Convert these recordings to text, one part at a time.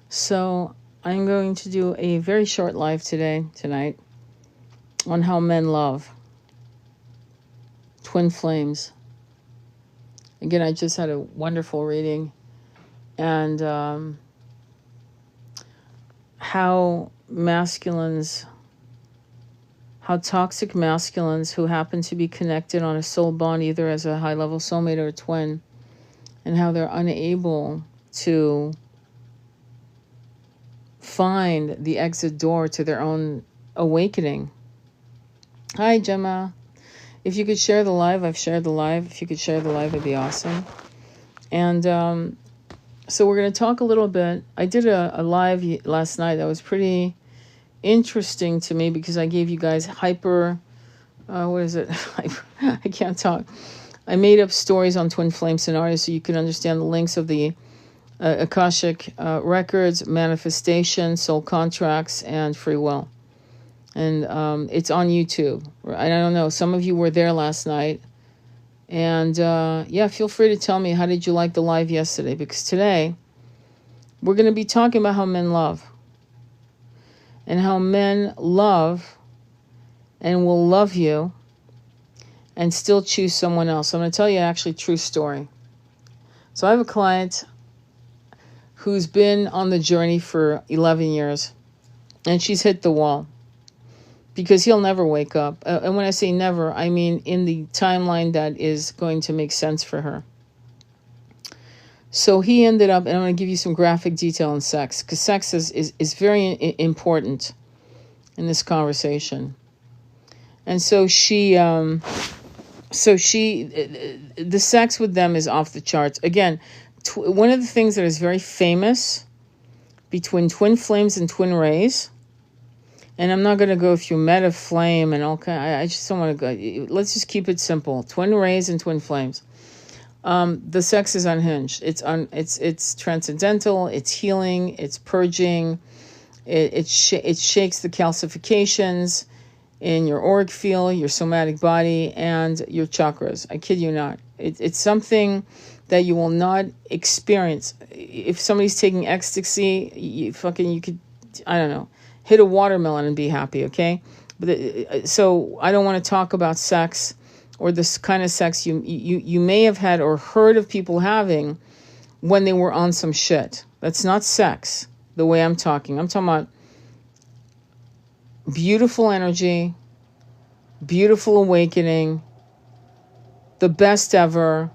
So I'm going to do a very short live tonight, on how men love. Twin flames. Again, I just had a wonderful reading, and how toxic masculines who happen to be connected on a soul bond, either as a high-level soulmate or a twin, and how they're unable to find the exit door to their own awakening. Hi, Gemma. If you could share the live, I've shared the live. If you could share the live, it'd be awesome. And so we're going to talk a little bit. I did a live last night that was pretty interesting to me because I gave you guys what is it? I can't talk. I made up stories on twin flame scenarios so you can understand the links of the Akashic records, manifestation, soul contracts, and free will. And it's on YouTube. I don't know. Some of you were there last night. And yeah, feel free to tell me, how did you like the live yesterday? Because today, we're going to be talking about how men love. And how men love and will love you and still choose someone else. I'm going to tell you actually a true story. So I have a client who's been on the journey for 11 years. And she's hit the wall. Because he'll never wake up. And when I say never, I mean in the timeline that is going to make sense for her. So he ended up, and I'm going to give you some graphic detail on sex, because sex is very important in this conversation. And so the sex with them is off the charts. Again, one of the things that is very famous between twin flames and twin rays, and I'm not going to go through meta flame and all kind. I just don't want to go. Let's just keep it simple. Twin rays and twin flames. The sex is unhinged. It's transcendental. It's healing. It's purging. It shakes the calcifications in your auric field, your somatic body, and your chakras. I kid you not. It's something that you will not experience. If somebody's taking ecstasy, you could, I don't know, hit a watermelon and be happy, okay? But so I don't want to talk about sex or this kind of sex you may have had or heard of people having when they were on some shit. That's not sex the way I'm talking. I'm talking about beautiful energy, beautiful awakening, the best ever,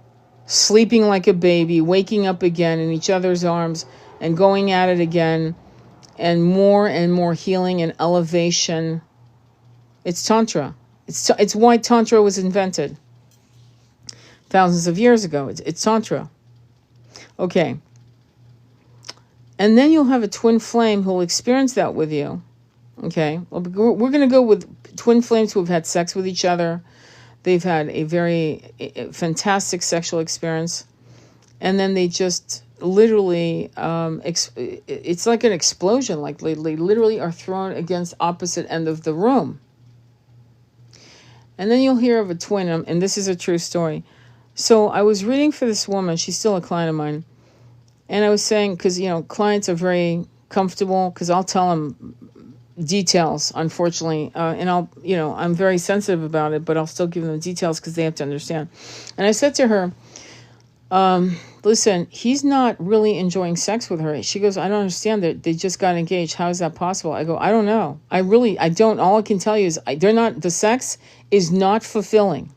sleeping like a baby, waking up again in each other's arms and going at it again, and more healing and elevation. It's Tantra. It's why Tantra was invented thousands of years ago. It's Tantra. Okay. And then you'll have a twin flame who will experience that with you. Okay. Well, we're going to go with twin flames who have had sex with each other. They've had a very fantastic sexual experience. And then they just literally, it's like an explosion. Like they literally are thrown against opposite end of the room. And then you'll hear of a twin, and this is a true story. So I was reading for this woman. She's still a client of mine. And I was saying, because, clients are very comfortable, because I'll tell them details, unfortunately. And I'm very sensitive about it, but I'll still give them the details because they have to understand. And I said to her, listen, he's not really enjoying sex with her. She goes, I don't understand that they just got engaged. How is that possible? I go, I don't know. I don't. All I can tell you is the sex is not fulfilling.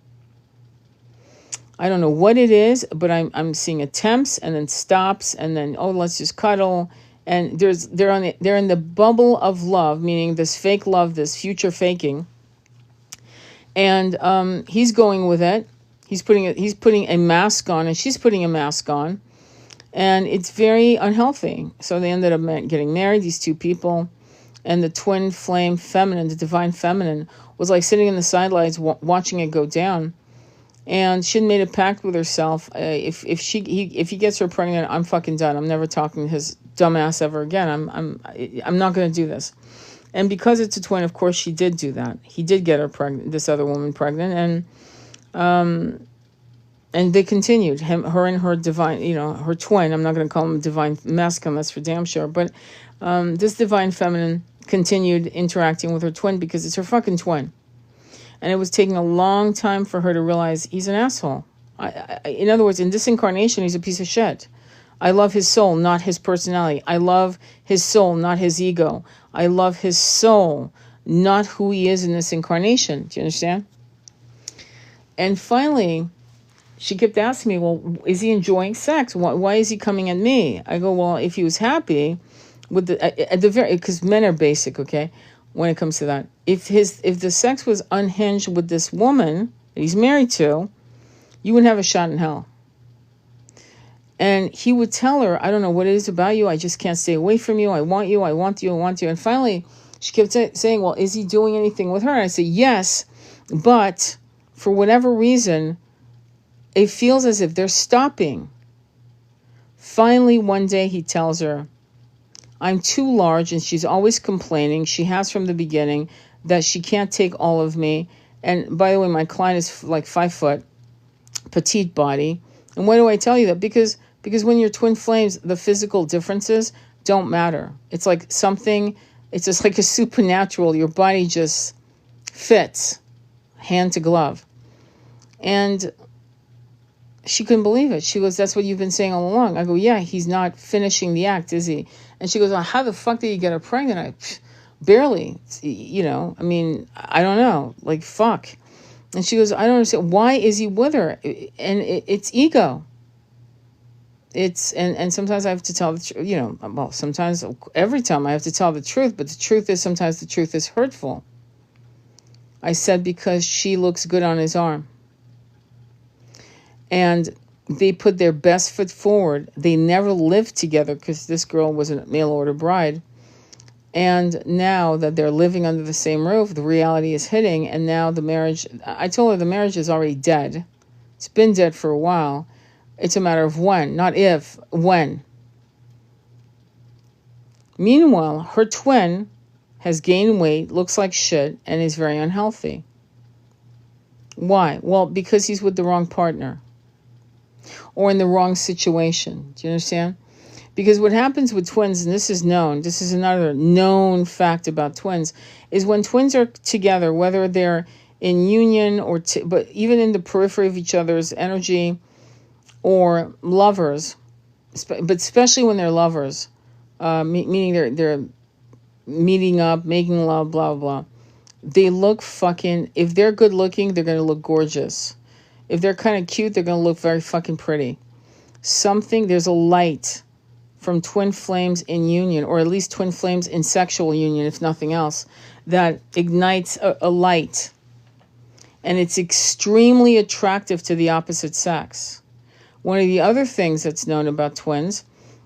I don't know what it is, but I'm seeing attempts and then stops and then, let's just cuddle. And they're in the bubble of love, meaning this fake love, this future faking. And he's going with it. He's putting a mask on, and she's putting a mask on, and it's very unhealthy. So they ended up getting married, these two people, and the twin flame feminine, the divine feminine, was like sitting in the sidelines watching it go down. And she had made a pact with herself. If he gets her pregnant, I'm fucking done. I'm never talking to his dumb ass ever again. I'm not going to do this. And because it's a twin, of course, she did do that. He did get her pregnant, this other woman pregnant, and And they continued, her and her divine, her twin. I'm not going to call him divine masculine, that's for damn sure. But this divine feminine continued interacting with her twin because it's her fucking twin. And it was taking a long time for her to realize he's an asshole. In other words, in this incarnation, he's a piece of shit. I love his soul, not his personality. I love his soul, not his ego. I love his soul, not who he is in this incarnation. Do you understand? And finally, she kept asking me, well, is he enjoying sex? Why is he coming at me? I go, well, if he was happy with at the very, because men are basic, okay, when it comes to that. If the sex was unhinged with this woman that he's married to, you wouldn't have a shot in hell. And he would tell her, I don't know what it is about you. I just can't stay away from you. I want you. I want you. I want you. And finally, she kept saying, well, is he doing anything with her? And I said, yes, but for whatever reason, it feels as if they're stopping. Finally, one day he tells her, I'm too large, and she's always complaining. She has from the beginning that she can't take all of me. And by the way, my client is like 5 foot, petite body. And why do I tell you that? Because when you're twin flames, the physical differences don't matter. It's like something, it's just like a supernatural. Your body just fits, hand to glove. And she couldn't believe it. She goes, that's what you've been saying all along. I go, yeah, he's not finishing the act, is he? And she goes, well, how the fuck did you get her pregnant? Barely, I mean, I don't know, like, fuck. And she goes, I don't understand. Why is he with her? And it's ego. And sometimes I have to tell the truth, well, sometimes, every time I have to tell the truth, but the truth is sometimes the truth is hurtful. I said, because she looks good on his arm. And they put their best foot forward. They never lived together because this girl was a mail order bride. And now that they're living under the same roof, the reality is hitting. And now the marriage, I told her the marriage is already dead. It's been dead for a while. It's a matter of when, not if, when. Meanwhile, her twin has gained weight, looks like shit, and is very unhealthy. Why? Well, because he's with the wrong partner. Or in the wrong situation. Do you understand? Because what happens with twins, and this is known, this is another known fact about twins, is when twins are together, whether they're in union but even in the periphery of each other's energy, or lovers, but especially when they're lovers, meaning they're meeting up, making love, blah, blah, blah. They look fucking, if they're good looking, they're going to look gorgeous. If they're kind of cute, they're going to look very fucking pretty. There's a light from twin flames in union, or at least twin flames in sexual union, if nothing else, that ignites a light. And it's extremely attractive to the opposite sex. One of the other things that's known about twins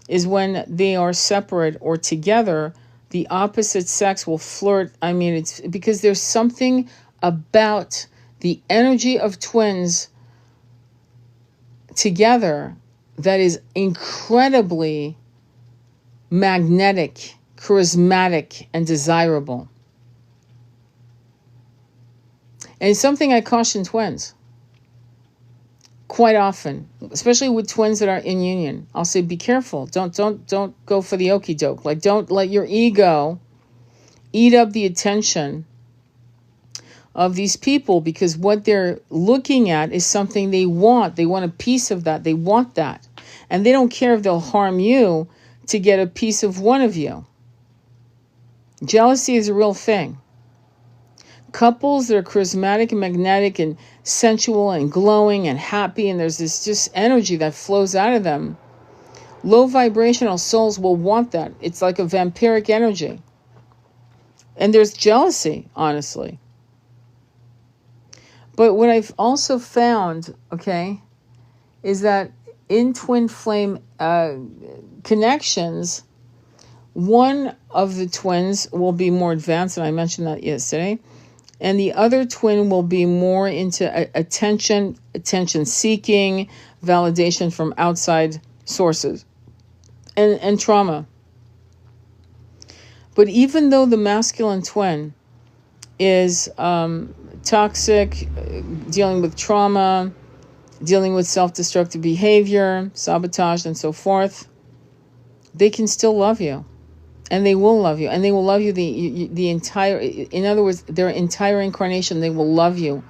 is when they are separate or together, the opposite sex will flirt. I mean, it's because there's something about the energy of twins together that is incredibly magnetic, charismatic, and desirable. And it's something I caution twins quite often, especially with twins that are in union. I'll say, be careful. Don't go for the okie doke. Like, don't let your ego eat up the attention of these people, because what they're looking at is something they want. They want a piece of that. They want that. And they don't care if they'll harm you to get a piece of one of you. Jealousy is a real thing. Couples that are charismatic and magnetic and sensual and glowing and happy, and there's this just energy that flows out of them. Low vibrational souls will want that. It's like a vampiric energy. And there's jealousy, honestly. But what I've also found, okay, is that in twin flame connections, one of the twins will be more advanced, and I mentioned that yesterday, and the other twin will be more into attention seeking, validation from outside sources, and trauma. But even though the masculine twin is toxic, dealing with trauma, dealing with self-destructive behavior, sabotage, and so forth, they can still love you. And they will love you. And they will love you the entire, in other words, their entire incarnation, they will love you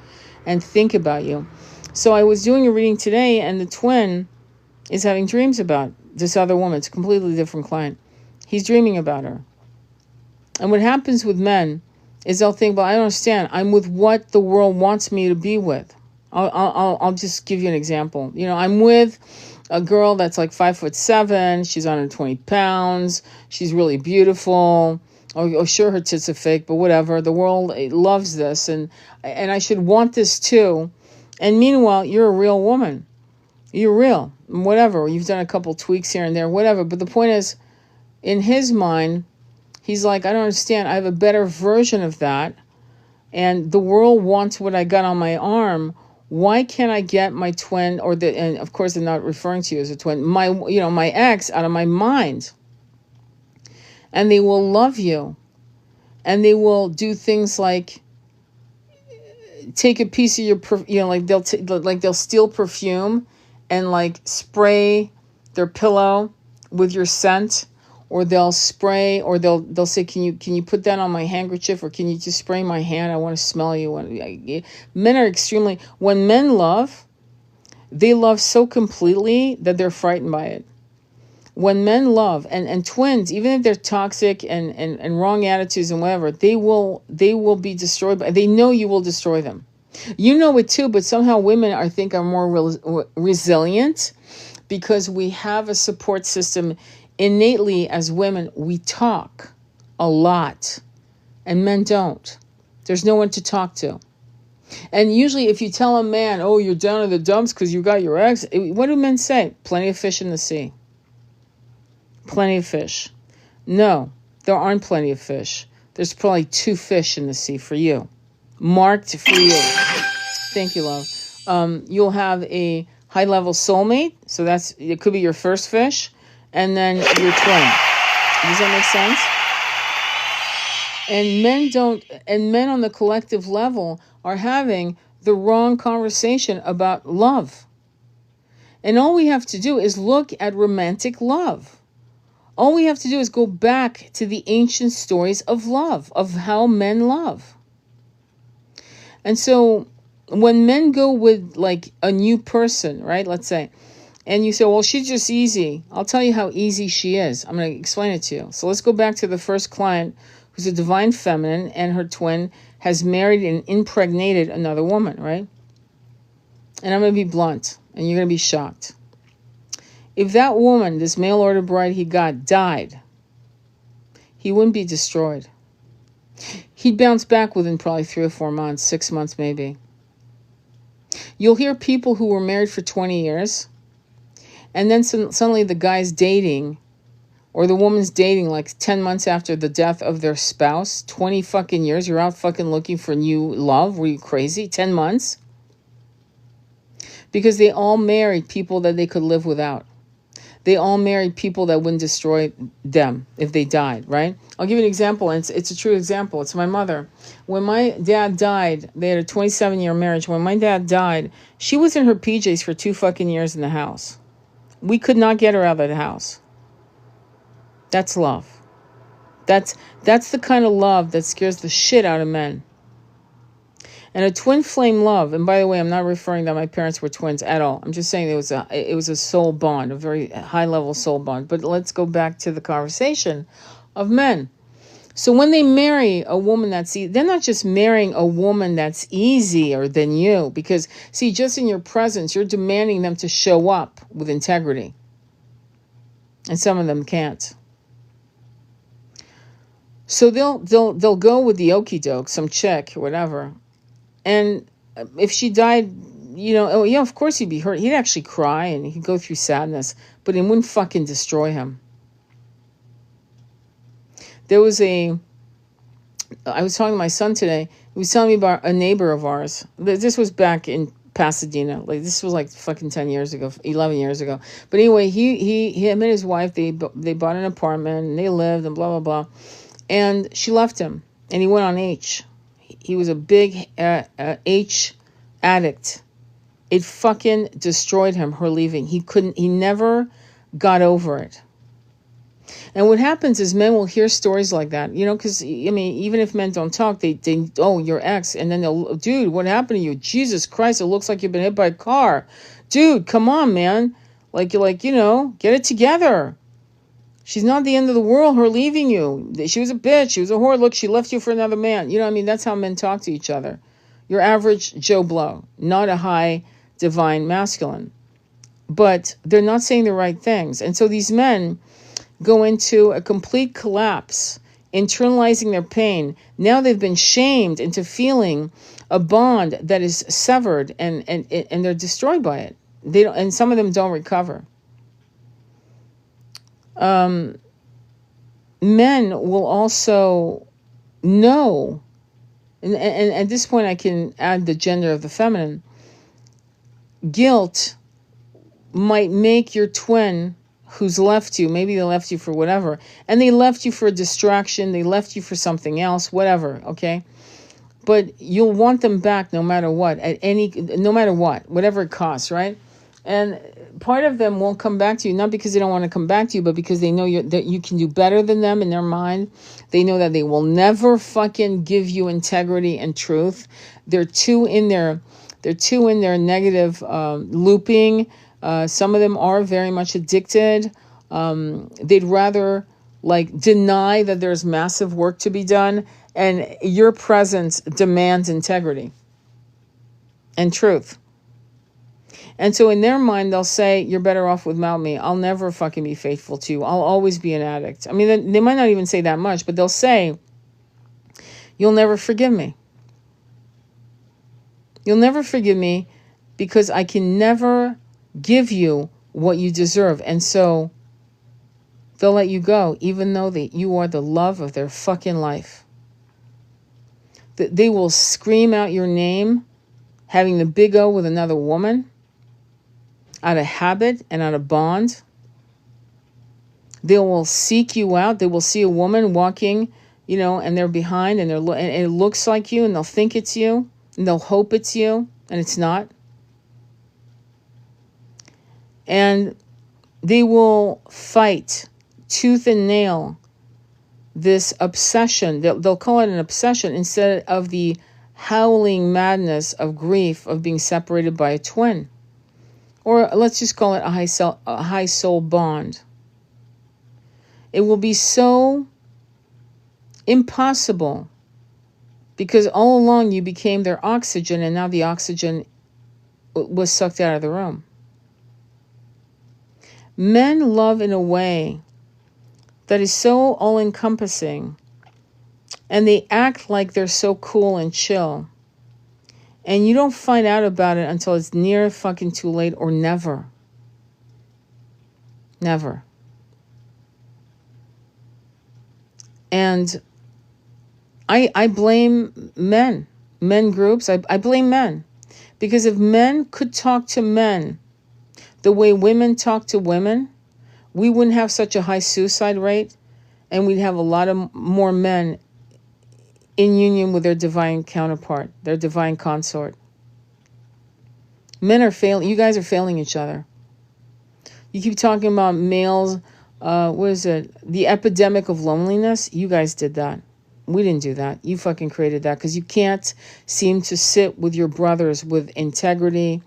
and think about you. So I was doing a reading today, and the twin is having dreams about this other woman. It's a completely different client. He's dreaming about her. And what happens with men is they'll think, well, I don't understand. I'm with what the world wants me to be with. I'll just give you an example. You know, I'm with a girl that's like 5'7". She's 120 pounds. She's really beautiful. Oh, sure, her tits are fake, but whatever. The world loves this, and I should want this too. And meanwhile, you're a real woman. You're real. Whatever. You've done a couple tweaks here and there, whatever. But the point is, in his mind, he's like, I don't understand. I have a better version of that. And the world wants what I got on my arm. Why can't I get my twin, and of course they're not referring to you as a twin, my ex out of my mind? And they will love you. And they will do things like take a piece of your, they'll steal perfume and like spray their pillow with your scent, or they'll spray, or they'll say, can you put that on my handkerchief, or can you just spray my hand? I want to smell you. Men are extremely, when men love, they love so completely that they're frightened by it. When men love, and twins, even if they're toxic and wrong attitudes and whatever, they will be destroyed. They know you will destroy them. You know it too, but somehow women, I think, are more resilient because we have a support system. Innately, as women, we talk a lot, and men don't. There's no one to talk to. And usually if you tell a man, oh, you're down in the dumps because you got your ex, what do men say? Plenty of fish in the sea. Plenty of fish. No, there aren't plenty of fish. There's probably 2 fish in the sea for you. Marked for you. Thank you, love. You'll have a high-level soulmate, so it could be your first fish, and then your twin. Does that make sense? And men on the collective level are having the wrong conversation about love. And all we have to do is look at romantic love. All we have to do is go back to the ancient stories of love, of how men love. And so when men go with like a new person, right, let's say, and you say, well, she's just easy. I'll tell you how easy she is. I'm going to explain it to you. So let's go back to the first client, who's a divine feminine, and her twin has married and impregnated another woman, right? And I'm going to be blunt, and you're going to be shocked. If that woman, this mail order bride he got, died, he wouldn't be destroyed. He'd bounce back within probably 3 or 4 months, 6 months maybe. You'll hear people who were married for 20 years, and then suddenly the guy's dating, or the woman's dating like 10 months after the death of their spouse. 20 fucking years. You're out fucking looking for new love. Were you crazy? 10 months? Because they all married people that they could live without. They all married people that wouldn't destroy them if they died, right? I'll give you an example, and it's a true example. It's my mother. When my dad died, they had a 27-year marriage. When my dad died, she was in her PJs for 2 fucking years in the house. We could not get her out of the house. That's love. That's the kind of love that scares the shit out of men. And a twin flame love, and by the way, I'm not referring that my parents were twins at all. I'm just saying it was a soul bond, a very high level soul bond. But let's go back to the conversation of men. So when they marry a woman they're not just marrying a woman that's easier than you, because see, just in your presence, you're demanding them to show up with integrity. And some of them can't. So they'll go with the okie doke, some chick or whatever. And if she died, of course he'd be hurt. He'd actually cry and he'd go through sadness, but it wouldn't fucking destroy him. I was talking to my son today. He was telling me about a neighbor of ours. This was back in Pasadena. Like, this was like fucking 10 years ago, 11 years ago. But anyway, him and his wife, they bought an apartment and they lived and blah, blah, blah. And she left him and he went on H. He was a big H addict. It fucking destroyed him, her leaving. He never got over it. And what happens is men will hear stories like that, because, I mean, even if men don't talk, they oh, your ex. And then they'll, dude, what happened to you? Jesus Christ, it looks like you've been hit by a car. Dude, come on, man. Like, get it together. She's not the end of the world, her leaving you. She was a bitch. She was a whore. Look, she left you for another man. You know what I mean? That's how men talk to each other. Your average Joe Blow, not a high divine masculine. But they're not saying the right things. And so these men go into a complete collapse, internalizing their pain. Now they've been shamed into feeling a bond that is severed, and they're destroyed by it. They don't, and some of them don't recover. Men will also know, and at this point I can add the gender of the feminine. Guilt might make your twin who's left you, maybe they left you for whatever, and they left you for a distraction, they left you for something else, whatever, okay? But you'll want them back no matter what, no matter what, whatever it costs, right? And part of them won't come back to you, not because they don't want to come back to you, but because they know that you can do better than them in their mind. They know that they will never fucking give you integrity and truth. They're too in their negative looping. Some of them are very much addicted. They'd rather deny that there's massive work to be done, and your presence demands integrity and truth. And so in their mind, they'll say, you're better off without me. I'll never fucking be faithful to you. I'll always be an addict. I mean, they might not even say that much, but they'll say, you'll never forgive me. You'll never forgive me because I can never give you what you deserve. And so they'll let you go, even though you are the love of their fucking life. They will scream out your name, having the big O with another woman, out of habit and out of bond. They will seek you out. They will see a woman walking, and they're behind, and and it looks like you, and they'll think it's you, and they'll hope it's you, and it's not. And they will fight tooth and nail this obsession. They'll call it an obsession instead of the howling madness of grief of being separated by a twin. Or let's just call it a high soul bond. It will be so impossible because all along you became their oxygen, and now the oxygen was sucked out of the room. Men love in a way that is so all-encompassing, and they act like they're so cool and chill. And you don't find out about it until it's near fucking too late, or never. Never. And I blame men groups. I blame men. Because if men could talk to men the way women talk to women, we wouldn't have such a high suicide rate, and we'd have a lot of more men in union with their divine counterpart, their divine consort. Men are failing. You guys are failing each other. You keep talking about males. What is it? The epidemic of loneliness. You guys did that. We didn't do that. You fucking created that because you can't seem to sit with your brothers with integrity,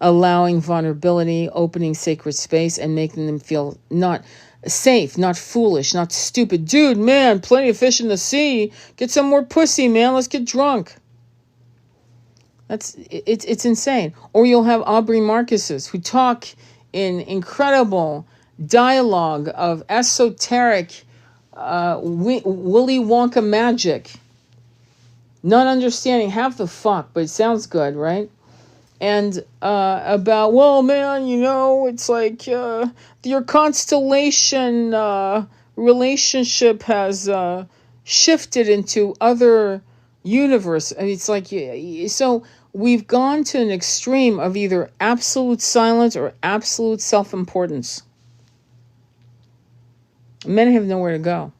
allowing vulnerability, opening sacred space, and making them feel not safe, not foolish, not stupid. Dude, man, plenty of fish in the sea. Get some more pussy, man. Let's get drunk. It's insane. Or you'll have Aubrey Marcuses who talk in incredible dialogue of esoteric Willy Wonka magic, not understanding half the fuck, but it sounds good, right? And about, well, man, it's like your constellation relationship has shifted into other universe. And it's like, so we've gone to an extreme of either absolute silence or absolute self-importance. Men have nowhere to go.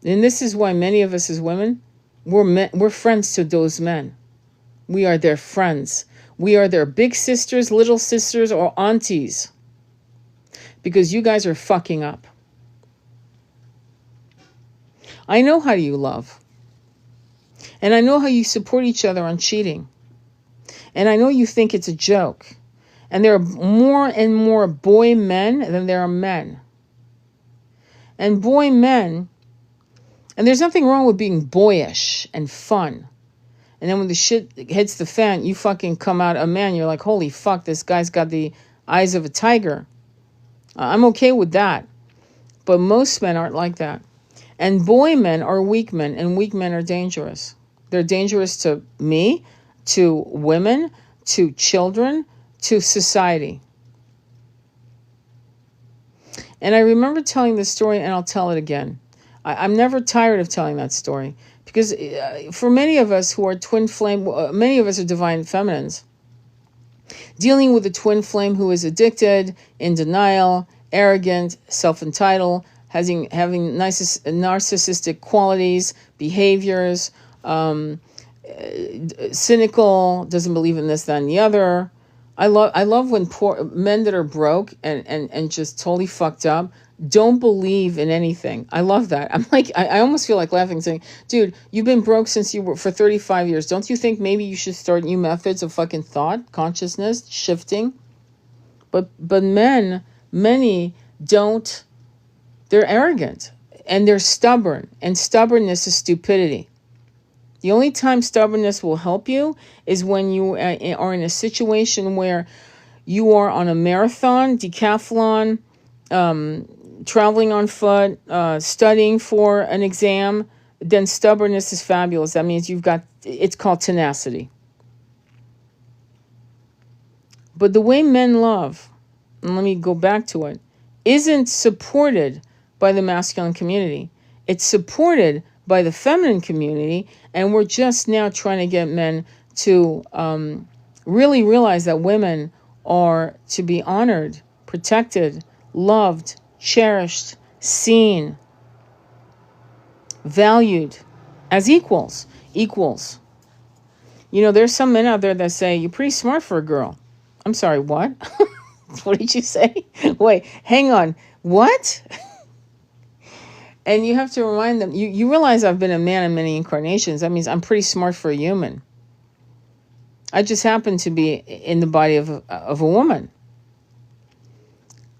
And this is why many of us as women, we're friends to those men. We are their friends. We are their big sisters, little sisters, or aunties. Because you guys are fucking up. I know how you love. And I know how you support each other on cheating. And I know you think it's a joke. And there are more and more boy men than there are men. And boy men, and there's nothing wrong with being boyish and fun. And then when the shit hits the fan, you fucking come out a man. You're like, holy fuck, this guy's got the eyes of a tiger. I'm okay with that. But most men aren't like that. And boy men are weak men, and weak men are dangerous. They're dangerous to me, to women, to children, to society. And I remember telling this story, and I'll tell it again. I'm never tired of telling that story. Because for many of us who are twin flame, many of us are divine feminines, dealing with a twin flame who is addicted, in denial, arrogant, self-entitled, having narcissistic qualities, behaviors, cynical, doesn't believe in this, that, and the other. I love when poor men that are broke and just totally fucked up don't believe in anything. I love that. I'm like, I almost feel like laughing, saying, dude, you've been broke since you were for 35 years. Don't you think maybe you should start new methods of fucking thought, consciousness, shifting? But many don't. They're arrogant and they're stubborn, and stubbornness is stupidity. The only time stubbornness will help you is when you are in a situation where you are on a marathon, decathlon, traveling on foot, studying for an exam. Then stubbornness is fabulous. That means it's called tenacity. But the way men love, and let me go back to it, isn't supported by the masculine community. It's supported by the feminine community, and we're just now trying to get men to really realize that women are to be honored, protected, loved, cherished, seen, valued as equals. You know, there's some men out there that say, you're pretty smart for a girl. I'm sorry, what? What did you say? Wait, hang on. What? And you have to remind them, you realize I've been a man in many incarnations. That means I'm pretty smart for a human. I just happen to be in the body of a woman.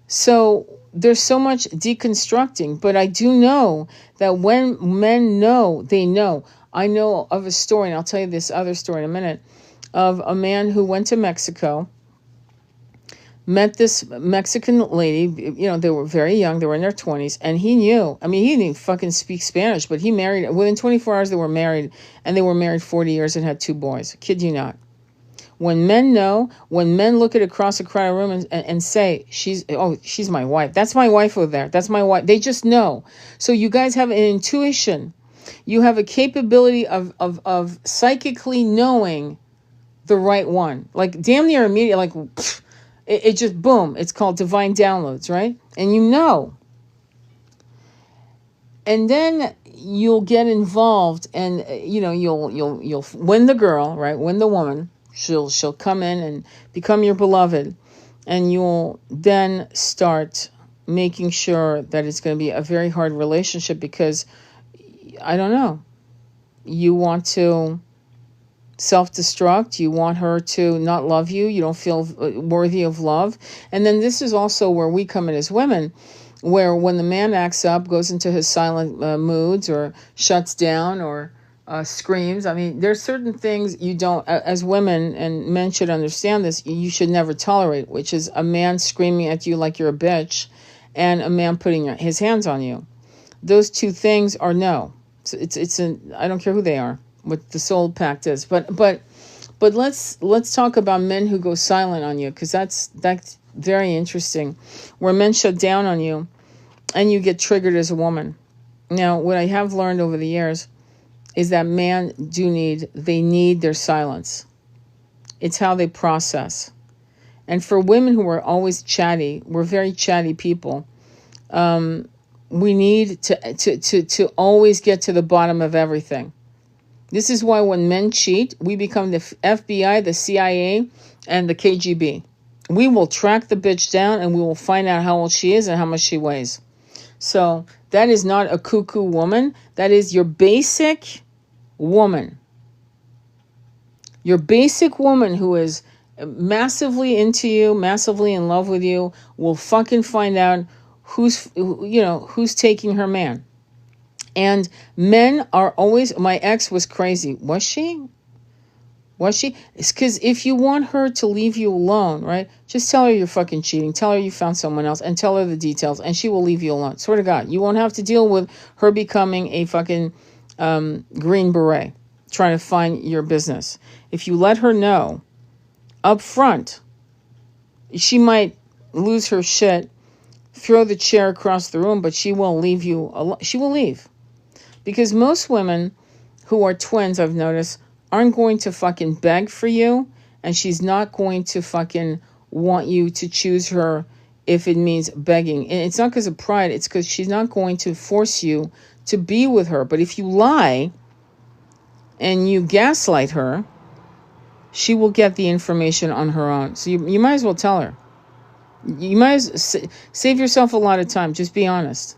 So there's so much deconstructing, but I do know that when men know, they know. I know of a story, and I'll tell you this other story in a minute, of a man who went to Mexico, met this Mexican lady. You know, they were very young. They were in their 20s. And he knew. I mean, he didn't even fucking speak Spanish, but he married. Within 24 hours, they were married. And they were married 40 years and had 2 boys. Kid you not. When men know, when men look at across a crowded room and say, she's my wife. That's my wife over there. That's my wife. They just know. So you guys have an intuition. You have a capability of psychically knowing the right one. Like damn near immediate, like... Pfft, it just, boom, it's called divine downloads, right? And you know. And then you'll get involved and, you know, you'll win the girl, right? Win the woman. She'll come in and become your beloved. And you'll then start making sure that it's going to be a very hard relationship because, I don't know, you want to self-destruct. You want her to not love you. You don't feel worthy of love. And then this is also where we come in as women, where when the man acts up, goes into his silent moods or shuts down or screams. I mean, there's certain things you don't, as women, and men should understand this, you should never tolerate, which is a man screaming at you like you're a bitch and a man putting his hands on you. Those two things are no. I don't care who they are, what the soul pact is. But let's talk about men who go silent on you, because that's very interesting, where men shut down on you and you get triggered as a woman. Now, what I have learned over the years is that men they need their silence. It's how they process. And for women who are always chatty, we're very chatty people. We need to always get to the bottom of everything. This is why when men cheat, we become the FBI, the CIA, and the KGB. We will track the bitch down and we will find out how old she is and how much she weighs. So that is not a cuckoo woman. That is your basic woman. Your basic woman who is massively into you, massively in love with you, will fucking find out who's taking her man. And men are always, my ex was crazy. Was she? It's because if you want her to leave you alone, right? Just tell her you're fucking cheating. Tell her you found someone else and tell her the details and she will leave you alone. Swear to God. You won't have to deal with her becoming a fucking Green Beret trying to find your business. If you let her know up front, she might lose her shit, throw the chair across the room, but she will leave you alone. She will leave. Because most women who are twins, I've noticed, aren't going to fucking beg for you, and she's not going to fucking want you to choose her if it means begging. And it's not because of pride, it's because she's not going to force you to be with her. But if you lie and you gaslight her, she will get the information on her own. So you might as well tell her. You might save yourself a lot of time. Just be honest.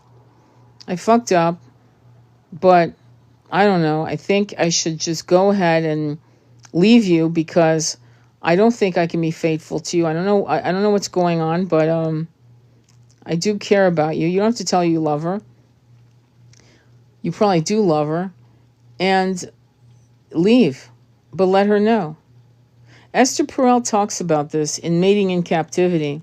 I fucked up, but I don't know. I think I should just go ahead and leave you because I don't think I can be faithful to you. I don't know. I don't know what's going on, but I do care about you. You don't have to tell her you love her. You probably do love her, and leave, but let her know. Esther Perel talks about this in Mating in Captivity.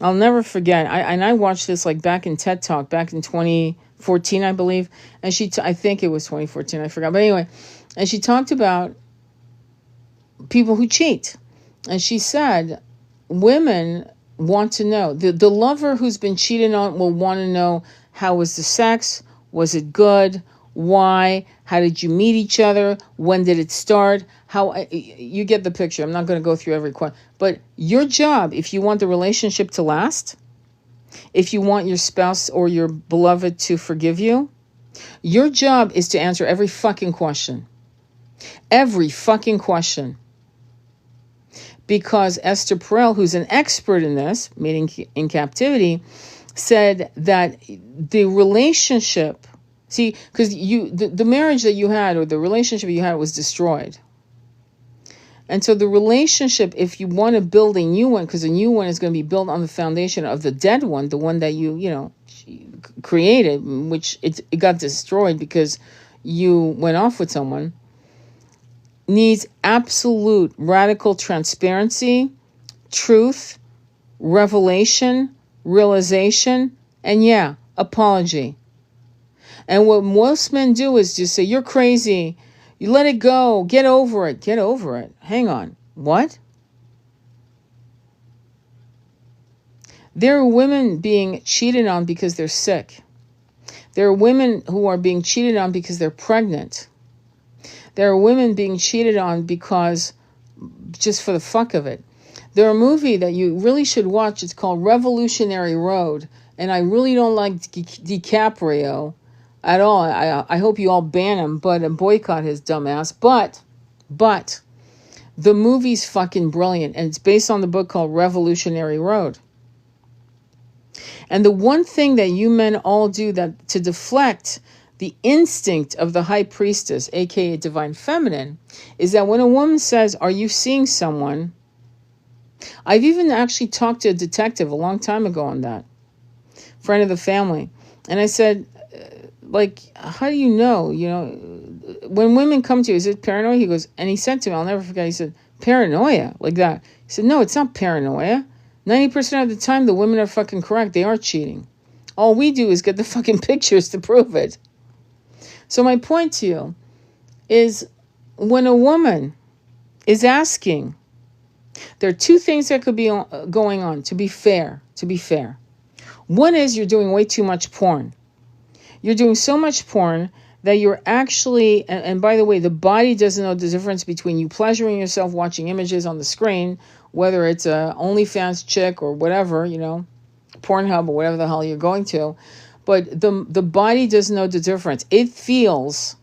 I'll never forget. I watched this like back in TED Talk back in 2014, I believe. And I think it was 2014. I forgot. But anyway, and she talked about people who cheat. And she said, women want to know. The lover who's been cheated on will want to know, how was the sex? Was it good? Why? How did you meet each other? When did it start? You get the picture. I'm not going to go through every question. But your job, if you want the relationship to last, if you want your spouse or your beloved to forgive you, your job is to answer every fucking question. Every fucking question. Because Esther Perel, who's an expert in this, Mating in Captivity, said that the relationship, see, because the marriage that you had or the relationship you had was destroyed. And so the relationship, if you want to build a new one, because a new one is going to be built on the foundation of the dead one, the one that you created, which it got destroyed because you went off with someone, needs absolute radical transparency, truth, revelation, realization, and apology. And what most men do is just say, you're crazy. You let it go. Get over it. Get over it. Hang on. What? There are women being cheated on because they're sick. There are women who are being cheated on because they're pregnant. There are women being cheated on because just for the fuck of it. There's a movie that you really should watch. It's called Revolutionary Road. And I really don't like DiCaprio at all. I hope you all ban him, but boycott his dumbass. But the movie's fucking brilliant, and it's based on the book called Revolutionary Road. And the one thing that you men all do that to deflect the instinct of the high priestess, aka divine feminine, is that when a woman says, "Are you seeing someone?" I've even actually talked to a detective a long time ago on that, friend of the family, and I said, how do you know? When women come to you, is it paranoia? He goes, and he said to me, I'll never forget, he said, paranoia, like that. He said, no, it's not paranoia. 90% of the time, the women are fucking correct. They are cheating. All we do is get the fucking pictures to prove it. So my point to you is, when a woman is asking, there are two things that could be going on, to be fair. One is you're doing way too much porn. You're doing so much porn that you're actually, and by the way, the body doesn't know the difference between you pleasuring yourself watching images on the screen, whether it's a OnlyFans chick or whatever, Pornhub or whatever the hell you're going to. But the body doesn't know the difference. It feels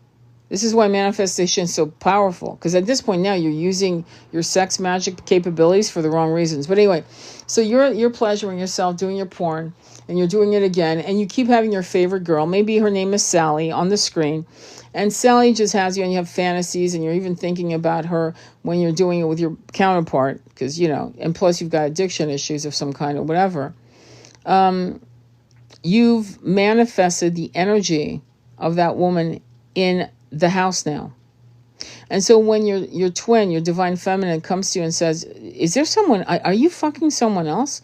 This is why manifestation is so powerful. Because at this point now, you're using your sex magic capabilities for the wrong reasons. But anyway, so you're pleasuring yourself doing your porn, and you're doing it again, and you keep having your favorite girl. Maybe her name is Sally on the screen. And Sally just has you, and you have fantasies, and you're even thinking about her when you're doing it with your counterpart. Because, and plus you've got addiction issues of some kind or whatever. You've manifested the energy of that woman in the house now. And so when your twin, your divine feminine, comes to you and says, is there someone, are you fucking someone else?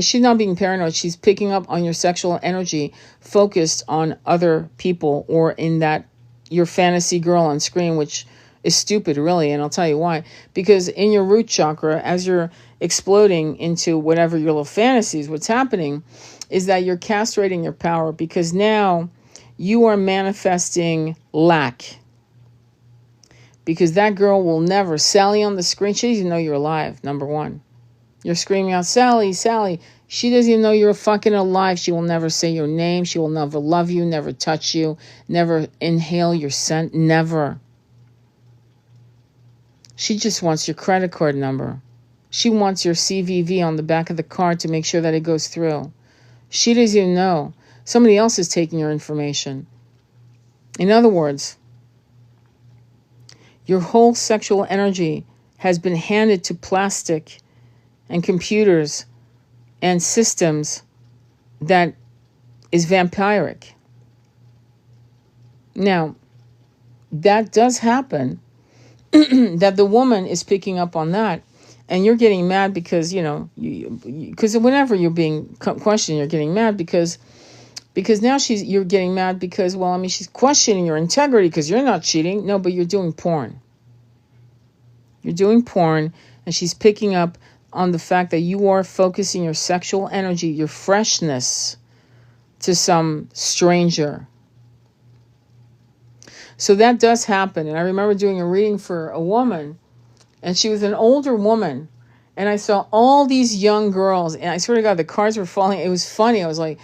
She's not being paranoid. She's picking up on your sexual energy focused on other people, or in that your fantasy girl on screen, which is stupid, really. And I'll tell you why. Because in your root chakra, as you're exploding into whatever your little fantasies, what's happening is that you're castrating your power, because now you are manifesting lack. Because that girl will never, Sally on the screen, she doesn't even know you're alive, number one. You're screaming out, Sally, Sally. She doesn't even know you're fucking alive. She will never say your name. She will never love you, never touch you, never inhale your scent, never. She just wants your credit card number. She wants your CVV on the back of the card to make sure that it goes through. She doesn't even know. Somebody else is taking your information. In other words, your whole sexual energy has been handed to plastic and computers and systems that is vampiric. Now, that does happen, that the woman is picking up on that, and you're getting mad because, because whenever you're being questioned, you're getting mad because now you're getting mad because, she's questioning your integrity because you're not cheating. No, but you're doing porn. You're doing porn, and she's picking up on the fact that you are focusing your sexual energy, your freshness, to some stranger. So that does happen. And I remember doing a reading for a woman, and she was an older woman, and I saw all these young girls, and I swear to God, the cards were falling. It was funny. I was like,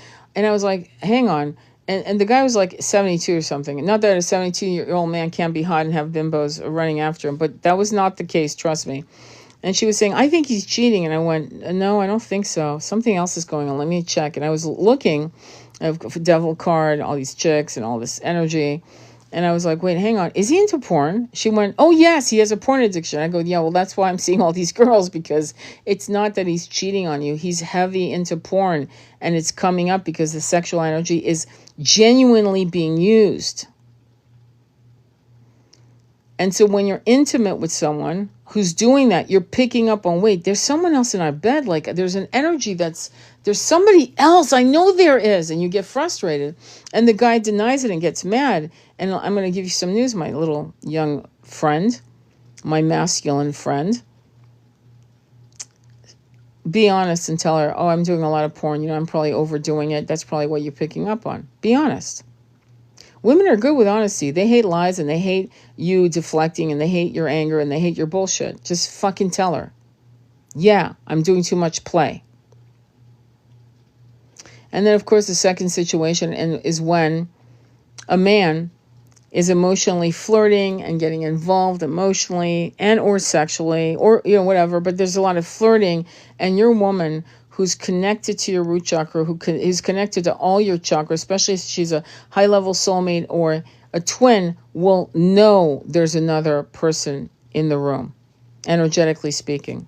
hang on. And the guy was like 72 or something. Not that a 72-year-old man can't be hot and have bimbos running after him, but that was not the case, trust me. And she was saying, I think he's cheating. And I went, no, I don't think so. Something else is going on. Let me check. And I was looking at the devil card, all these chicks and all this energy. And I was like, wait, hang on. Is he into porn? She went, oh, yes, he has a porn addiction. I go, yeah, well, that's why I'm seeing all these girls, because it's not that he's cheating on you. He's heavy into porn, and it's coming up because the sexual energy is genuinely being used. And so when you're intimate with someone who's doing that, you're picking up on, wait, there's someone else in our bed. Like, there's an energy there's somebody else. I know there is. And you get frustrated. And the guy denies it and gets mad. And I'm going to give you some news, my little young friend, my masculine friend. Be honest and tell her, oh, I'm doing a lot of porn. I'm probably overdoing it. That's probably what you're picking up on. Be honest. Women are good with honesty. They hate lies, and they hate you deflecting, and they hate your anger, and they hate your bullshit. Just fucking tell her, yeah, I'm doing too much play. And then, of course, the second situation is when a man is emotionally flirting and getting involved emotionally and or sexually or, whatever. But there's a lot of flirting, and your woman who's connected to your root chakra, is connected to all your chakras, especially if she's a high-level soulmate or a twin, will know there's another person in the room, energetically speaking.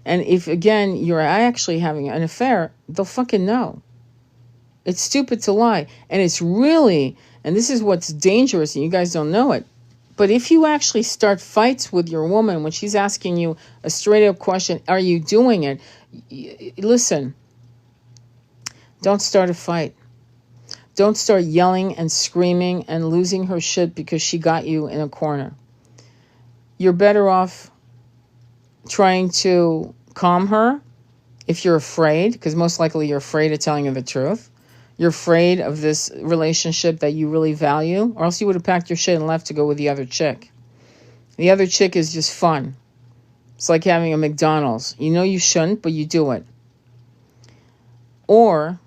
And if, again, you're actually having an affair, they'll fucking know. It's stupid to lie. And it's really, and this is what's dangerous, and you guys don't know it, but if you actually start fights with your woman when she's asking you a straight-up question, are you doing it? Listen, don't start a fight. Don't start yelling and screaming and losing her shit because she got you in a corner. You're better off trying to calm her if you're afraid, because most likely you're afraid of telling her the truth. You're afraid of this relationship that you really value, or else you would have packed your shit and left to go with the other chick. The other chick is just fun. It's like having a McDonald's. You know you shouldn't, but you do it. Or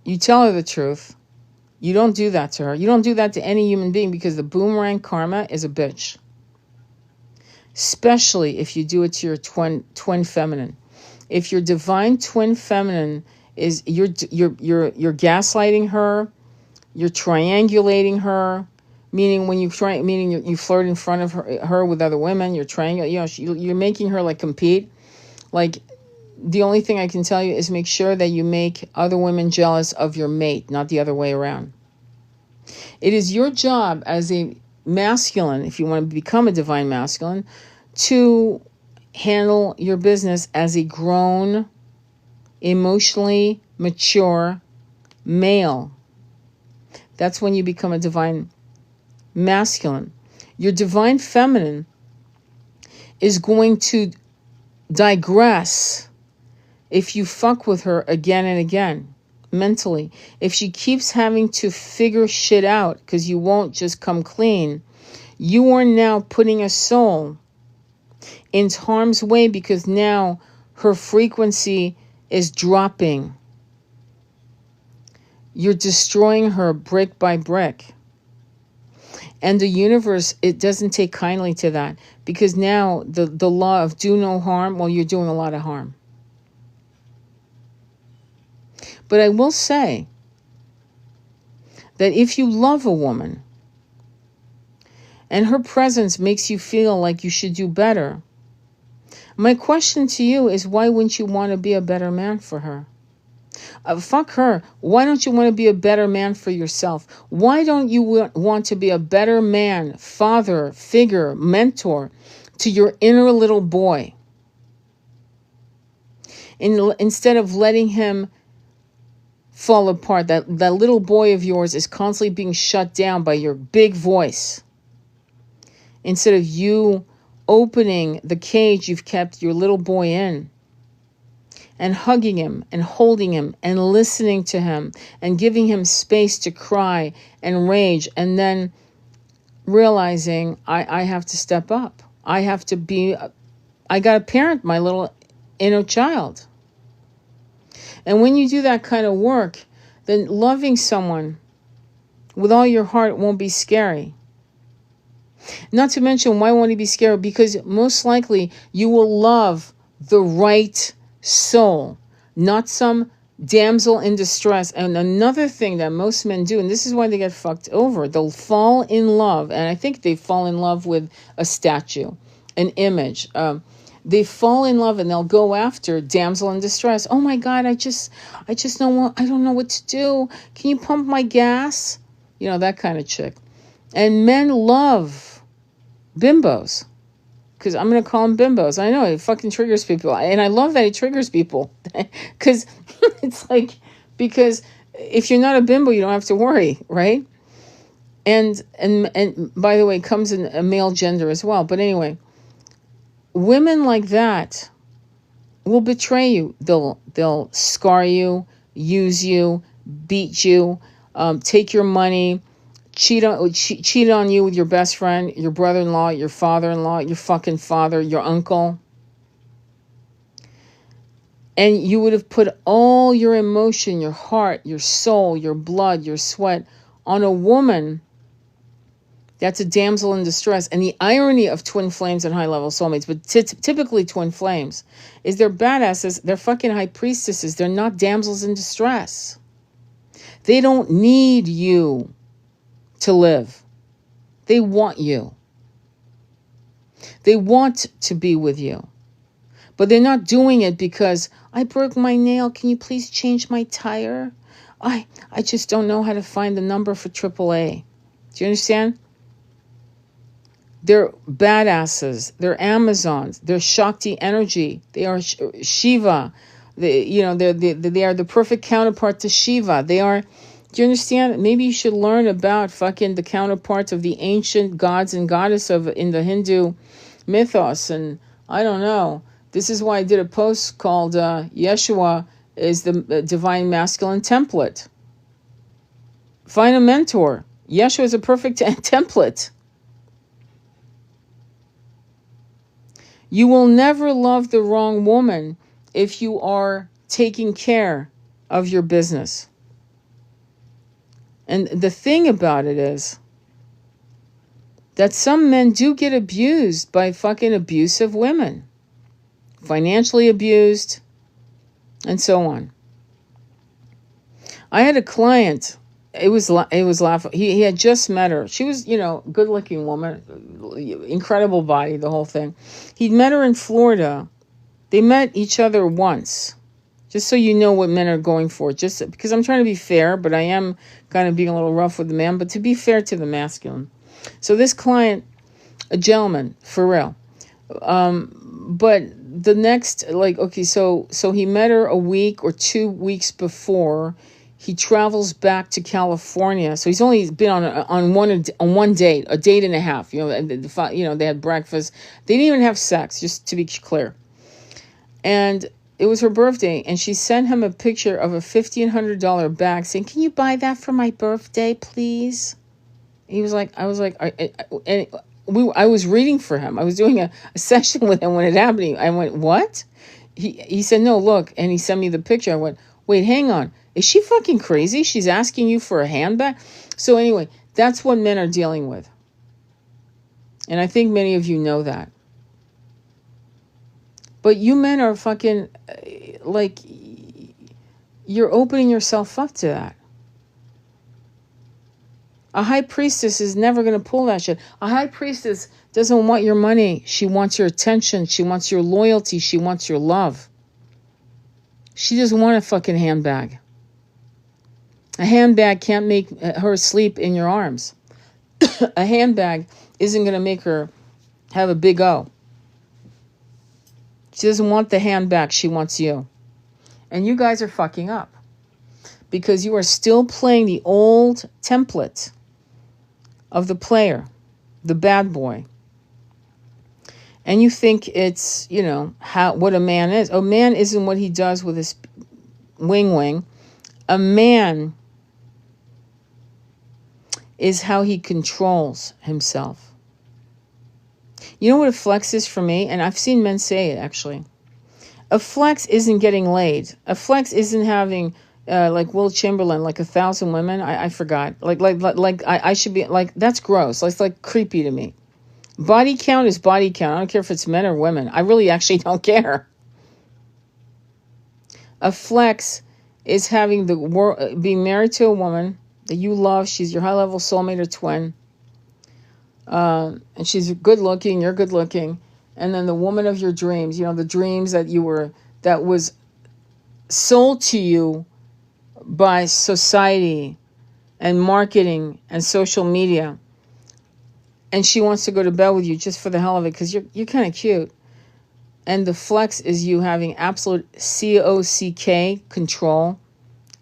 you tell her the truth, You don't do that to her. You don't do that to any human being, because the boomerang karma is a bitch. Especially if you do it to your twin feminine. If your divine twin feminine is you're gaslighting her, you're triangulating her, meaning when you you flirt in front of her with other women, you're making her like compete. Like, the only thing I can tell you is make sure that you make other women jealous of your mate, not the other way around. It is your job as a masculine, if you want to become a divine masculine, to handle your business as a grown, emotionally mature male. That's when you become a divine masculine. Your divine feminine is going to digress if you fuck with her again and again, mentally. If she keeps having to figure shit out because you won't just come clean, you are now putting a soul in harm's way, because now her frequency is dropping. You're destroying her brick by brick. And the universe, it doesn't take kindly to that, because now the law of do no harm, well, you're doing a lot of harm. But I will say that if you love a woman and her presence makes you feel like you should do better, my question to you is, why wouldn't you want to be a better man for her? Fuck her. Why don't you want to be a better man for yourself? Why don't you want to be a better man, father, figure, mentor to your inner little boy? Instead of letting him fall apart. That little boy of yours is constantly being shut down by your big voice. Instead of you opening the cage you've kept your little boy in, and hugging him and holding him and listening to him and giving him space to cry and rage, and then realizing I have to step up. I got to parent my little inner child. And when you do that kind of work, then loving someone with all your heart won't be scary. Not to mention, why won't it be scary? Because most likely you will love the right soul, not some damsel in distress. And another thing that most men do, and this is why they get fucked over, they'll fall in love, and I think they fall in love with a statue, an image. They fall in love and they'll go after damsel in distress. Oh my God, I don't know what to do. Can you pump my gas? You know, that kind of chick. And men love bimbos, because I'm going to call them bimbos. I know it fucking triggers people. And I love that it triggers people, because it's like, because if you're not a bimbo, you don't have to worry, right? And by the way, it comes in a male gender as well. But anyway, women like that will betray you. They'll scar you, use you, beat you, take your money, cheat on you with your best friend, your brother-in-law, your father-in-law, your fucking father, your uncle. And you would have put all your emotion, your heart, your soul, your blood, your sweat on a woman that's a damsel in distress. And the irony of twin flames and high-level soulmates, but typically twin flames, is they're badasses. They're fucking high priestesses. They're not damsels in distress. They don't need you to live. They want you. They want to be with you. But they're not doing it because I broke my nail. Can you please change my tire? I just don't know how to find the number for AAA. Do you understand? They're badasses. They're Amazons. They're Shakti energy. They are Shiva. They are the perfect counterpart to Shiva. They are. Do you understand? Maybe you should learn about fucking the counterparts of the ancient gods and goddesses in the Hindu mythos. And I don't know. This is why I did a post called Yeshua is the divine masculine template. Find a mentor. Yeshua is a perfect template. You will never love the wrong woman if you are taking care of your business. And the thing about it is that some men do get abused by fucking abusive women. Financially abused, and so on. I had a client. It was laughable. He had just met her. She was, good looking woman, incredible body, the whole thing. He'd met her in Florida. They met each other once. Just so you know what men are going for. Just because I'm trying to be fair, but I am kind of being a little rough with the man, but to be fair to the masculine. So this client, a gentleman, for real. But the next, so he met her a week or 2 weeks before. He travels back to California. So he's only been on one date, a date and a half. They had breakfast. They didn't even have sex, just to be clear. And it was her birthday, and she sent him a picture of a $1,500 bag saying, "Can you buy that for my birthday, please?" He was like, I was reading for him. I was doing a session with him when it happened. I went, "What?" He said, "No, look." And he sent me the picture. I went, "Wait, hang on. Is she fucking crazy? She's asking you for a handbag?" So anyway, that's what men are dealing with. And I think many of you know that. But you men are fucking, you're opening yourself up to that. A high priestess is never going to pull that shit. A high priestess doesn't want your money. She wants your attention. She wants your loyalty. She wants your love. She doesn't want a fucking handbag. A handbag can't make her sleep in your arms. A handbag isn't going to make her have a big O. She doesn't want the handbag. She wants you. And you guys are fucking up. Because you are still playing the old template of the player, the bad boy. And you think it's, what a man is. A man isn't what he does with his wing. A man is how he controls himself. You know what a flex is for me? And I've seen men say it, actually. A flex isn't getting laid. A flex isn't having, like Will Chamberlain, like 1,000 women. I forgot. I should be, that's gross. It's like creepy to me. Body count is body count. I don't care if it's men or women. I really actually don't care. A flex is having being married to a woman that you love. She's your high-level soulmate or twin. And she's good looking, you're good looking. And then the woman of your dreams, the dreams that was sold to you by society and marketing and social media. And she wants to go to bed with you just for the hell of it because you're kind of cute. And the flex is you having absolute COCK control,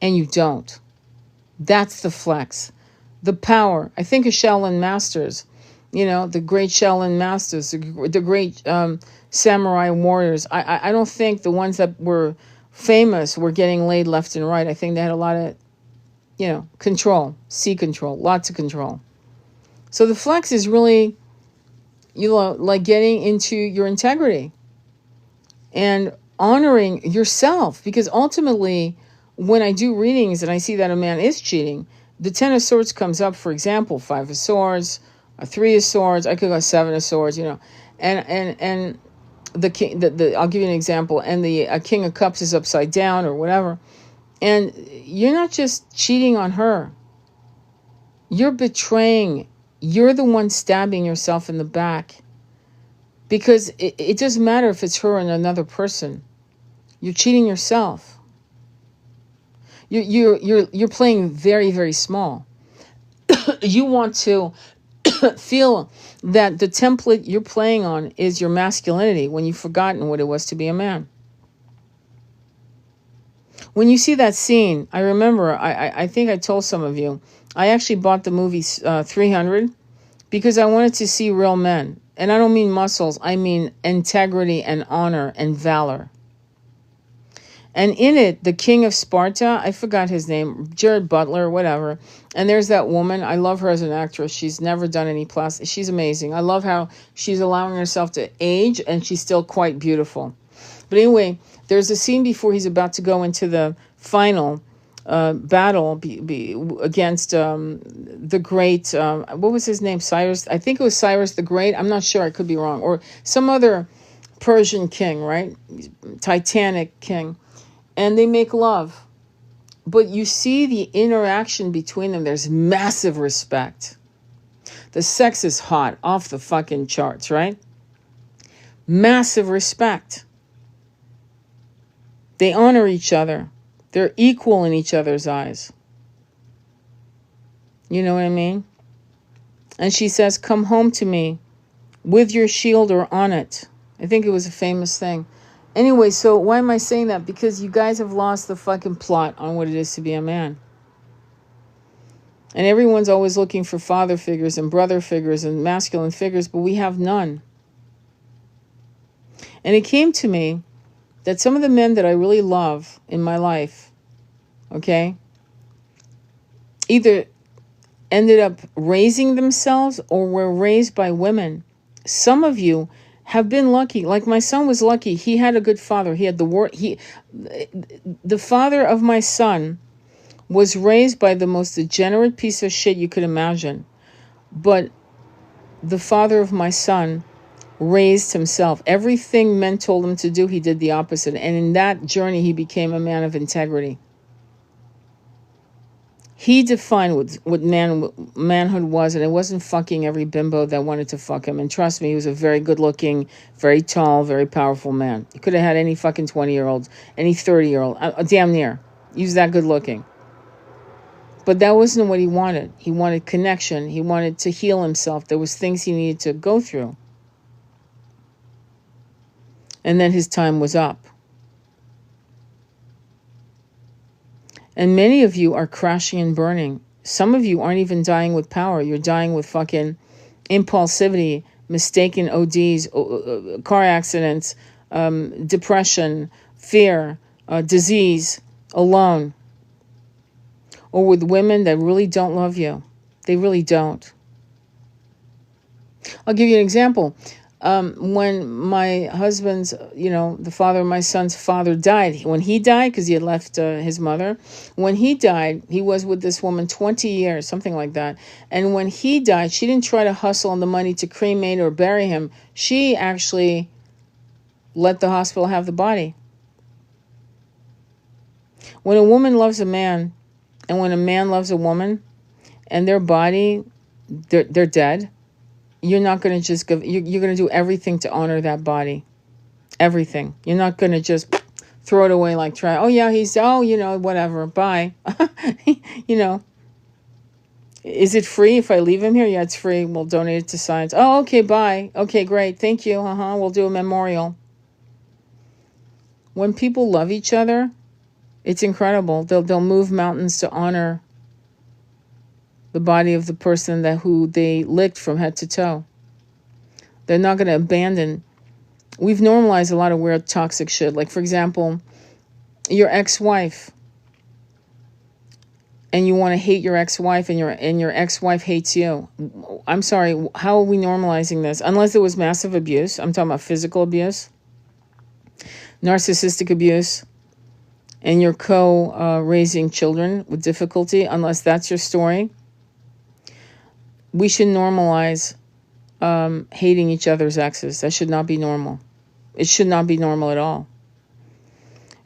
and you don't. That's the flex. The power. I think of Shaolin Masters. The great Shaolin Masters, the great samurai warriors. I don't think the ones that were famous were getting laid left and right. I think they had a lot of, control, control, lots of control. So the flex is really, like getting into your integrity and honoring yourself. Because ultimately, when I do readings and I see that a man is cheating, the 10 of Swords comes up, for example, 5 of Swords, a 3 of Swords, I could go 7 of Swords, and the king, I'll give you an example, and the King of Cups is upside down or whatever, and you're not just cheating on her, you're betraying, you're the one stabbing yourself in the back, because it doesn't matter if it's her and another person, you're cheating yourself. You're playing very, very small. You want to feel that the template you're playing on is your masculinity when you've forgotten what it was to be a man. When you see that scene, I remember, I think I told some of you, I actually bought the movie 300 because I wanted to see real men. And I don't mean muscles, I mean integrity and honor and valor. And in it, the King of Sparta, I forgot his name, Jared Butler, whatever. And there's that woman. I love her as an actress. She's never done any plastic. She's amazing. I love how she's allowing herself to age and she's still quite beautiful. But anyway, there's a scene before he's about to go into the final battle against the great, what was his name? Cyrus. I think it was Cyrus the Great. I'm not sure. I could be wrong. Or some other Persian king, right? Titanic king. And they make love. But you see the interaction between them. There's massive respect. The sex is hot, off the fucking charts, right? Massive respect. They honor each other. They're equal in each other's eyes. You know what I mean? And she says, come home to me with your shield or on it. I think it was a famous thing. Anyway, so why am I saying that? Because you guys have lost the fucking plot on what it is to be a man. And everyone's always looking for father figures and brother figures and masculine figures, but we have none. And it came to me that some of the men that I really love in my life, okay, either ended up raising themselves or were raised by women. Some of you have been lucky. Like my son was lucky. He had a good father. He had the father of my son was raised by the most degenerate piece of shit you could imagine. But the father of my son raised himself. Everything men told him to do, he did the opposite. And in that journey, he became a man of integrity. He defined what manhood was, and it wasn't fucking every bimbo that wanted to fuck him. And trust me, he was a very good-looking, very tall, very powerful man. He could have had any fucking 20-year-old, any 30-year-old, damn near. He was that good-looking. But that wasn't what he wanted. He wanted connection. He wanted to heal himself. There was things he needed to go through. And then his time was up. And many of you are crashing and burning. Some of you aren't even dying with power. You're dying with fucking impulsivity, mistaken ODs, car accidents, depression, fear, disease, alone. Or with women that really don't love you. They really don't. I'll give you an example. When my husband's, the father of my son's father died, when he died, because he had left his mother, when he died, he was with this woman 20 years, something like that. And when he died, she didn't try to hustle on the money to cremate or bury him. She actually let the hospital have the body. When a woman loves a man, and when a man loves a woman, and their body, they're dead, you're not going to just give, you're going to do everything to honor that body. Everything. You're not going to just throw it away like try. Oh yeah, whatever. Bye. Is it free if I leave him here? Yeah, it's free. We'll donate it to science. Oh, okay, bye. Okay, great. Thank you. We'll do a memorial. When people love each other, it's incredible. They'll move mountains to honor the body of the person who they licked from head to toe. They're not going to abandon. We've normalized a lot of weird toxic shit. Like, for example, your ex-wife. And you want to hate your ex-wife, and your ex-wife hates you. I'm sorry, how are we normalizing this? Unless there was massive abuse. I'm talking about physical abuse, narcissistic abuse, and you're raising children with difficulty. Unless that's your story. We should normalize hating each other's exes. That should not be normal. It should not be normal at all.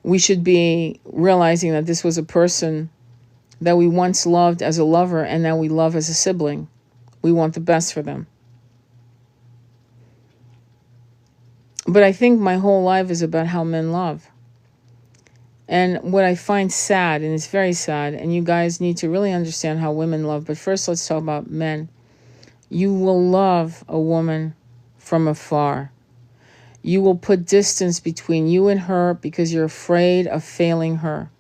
We should be realizing that this was a person that we once loved as a lover and now we love as a sibling. We want the best for them. But I think my whole life is about how men love. And what I find sad, and it's very sad, and you guys need to really understand how women love. But first, let's talk about men. You will love a woman from afar. You will put distance between you and her because you're afraid of failing her.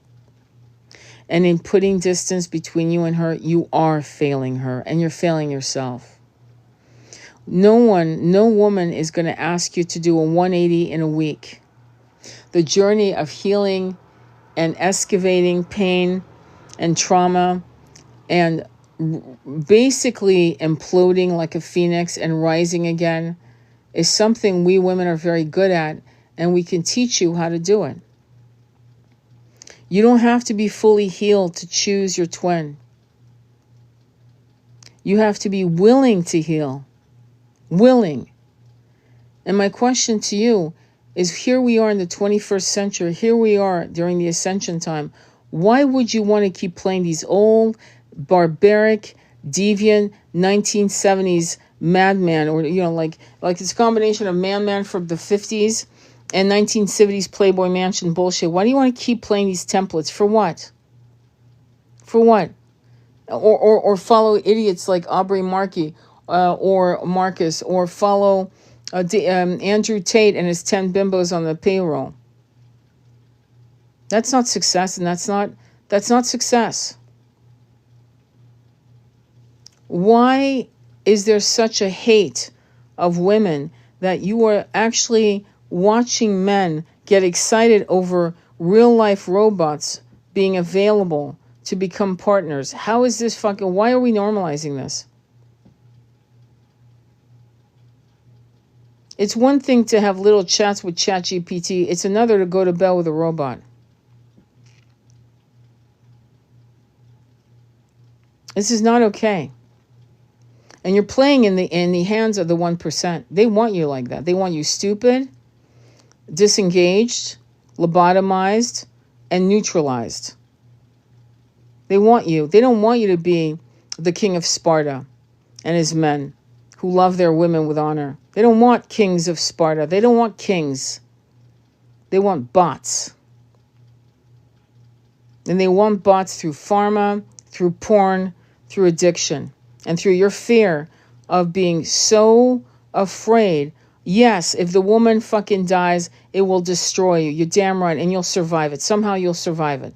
And in putting distance between you and her, you are failing her and you're failing yourself. No woman is going to ask you to do a 180 in a week. The journey of healing and excavating pain and trauma and basically imploding like a phoenix and rising again is something we women are very good at, and we can teach you how to do it. You don't have to be fully healed to choose your twin. You have to be willing to heal. Willing. And my question to you is, here we are in the 21st century. Here we are during the ascension time. Why would you want to keep playing these old, barbaric, deviant 1970s madman, or like this combination of man from the 50s and 1970s Playboy Mansion bullshit? Why do you want to keep playing these templates? For what? For what? Or follow idiots like Aubrey Markey or Marcus, or follow Andrew Tate and his 10 bimbos on the payroll. That's not success, and that's not success. Why is there such a hate of women that you are actually watching men get excited over real life robots being available to become partners? How is this why are we normalizing this? It's one thing to have little chats with ChatGPT. It's another to go to bed with a robot. This is not okay. And you're playing in the hands of the 1%. They want you like that. They want you stupid, disengaged, lobotomized, and neutralized. They want you. They don't want you to be the king of Sparta and his men who love their women with honor. They don't want kings of Sparta. They don't want kings. They want bots. And they want bots through pharma, through porn, through addiction, and through your fear of being so afraid. Yes, if the woman fucking dies, it will destroy you. You're damn right, and you'll survive it. Somehow you'll survive it.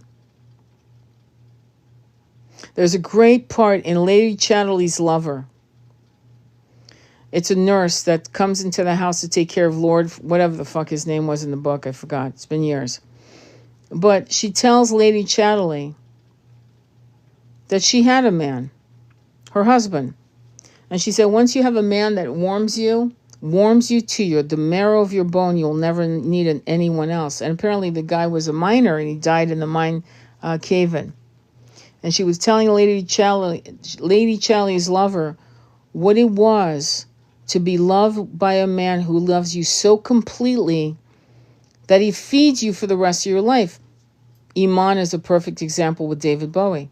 There's a great part in Lady Chatterley's Lover. It's a nurse that comes into the house to take care of Lord, whatever the fuck his name was in the book. I forgot. It's been years. But she tells Lady Chatterley that she had a man, her husband. And she said, once you have a man that warms you to the marrow of your bone, you'll never need anyone else. And apparently the guy was a miner, and he died in the mine cave-in. And she was telling Lady Chatterley's Lover what it was to be loved by a man who loves you so completely that he feeds you for the rest of your life. Iman is a perfect example with David Bowie.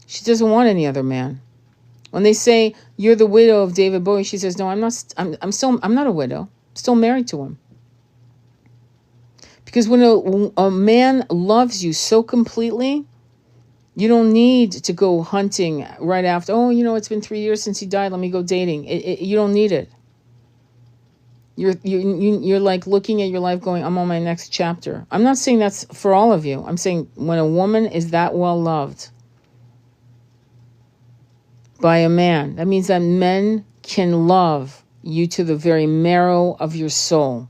She doesn't want any other man. When they say you're the widow of David Bowie, she says, no, I'm not. I'm not a widow. I'm still married to him. Because when a man loves you so completely, you don't need to go hunting right after. Oh, it's been 3 years since he died. Let me go dating. You don't need it. You're like looking at your life going, I'm on my next chapter. I'm not saying that's for all of you. I'm saying when a woman is that well loved by a man, that means that men can love you to the very marrow of your soul.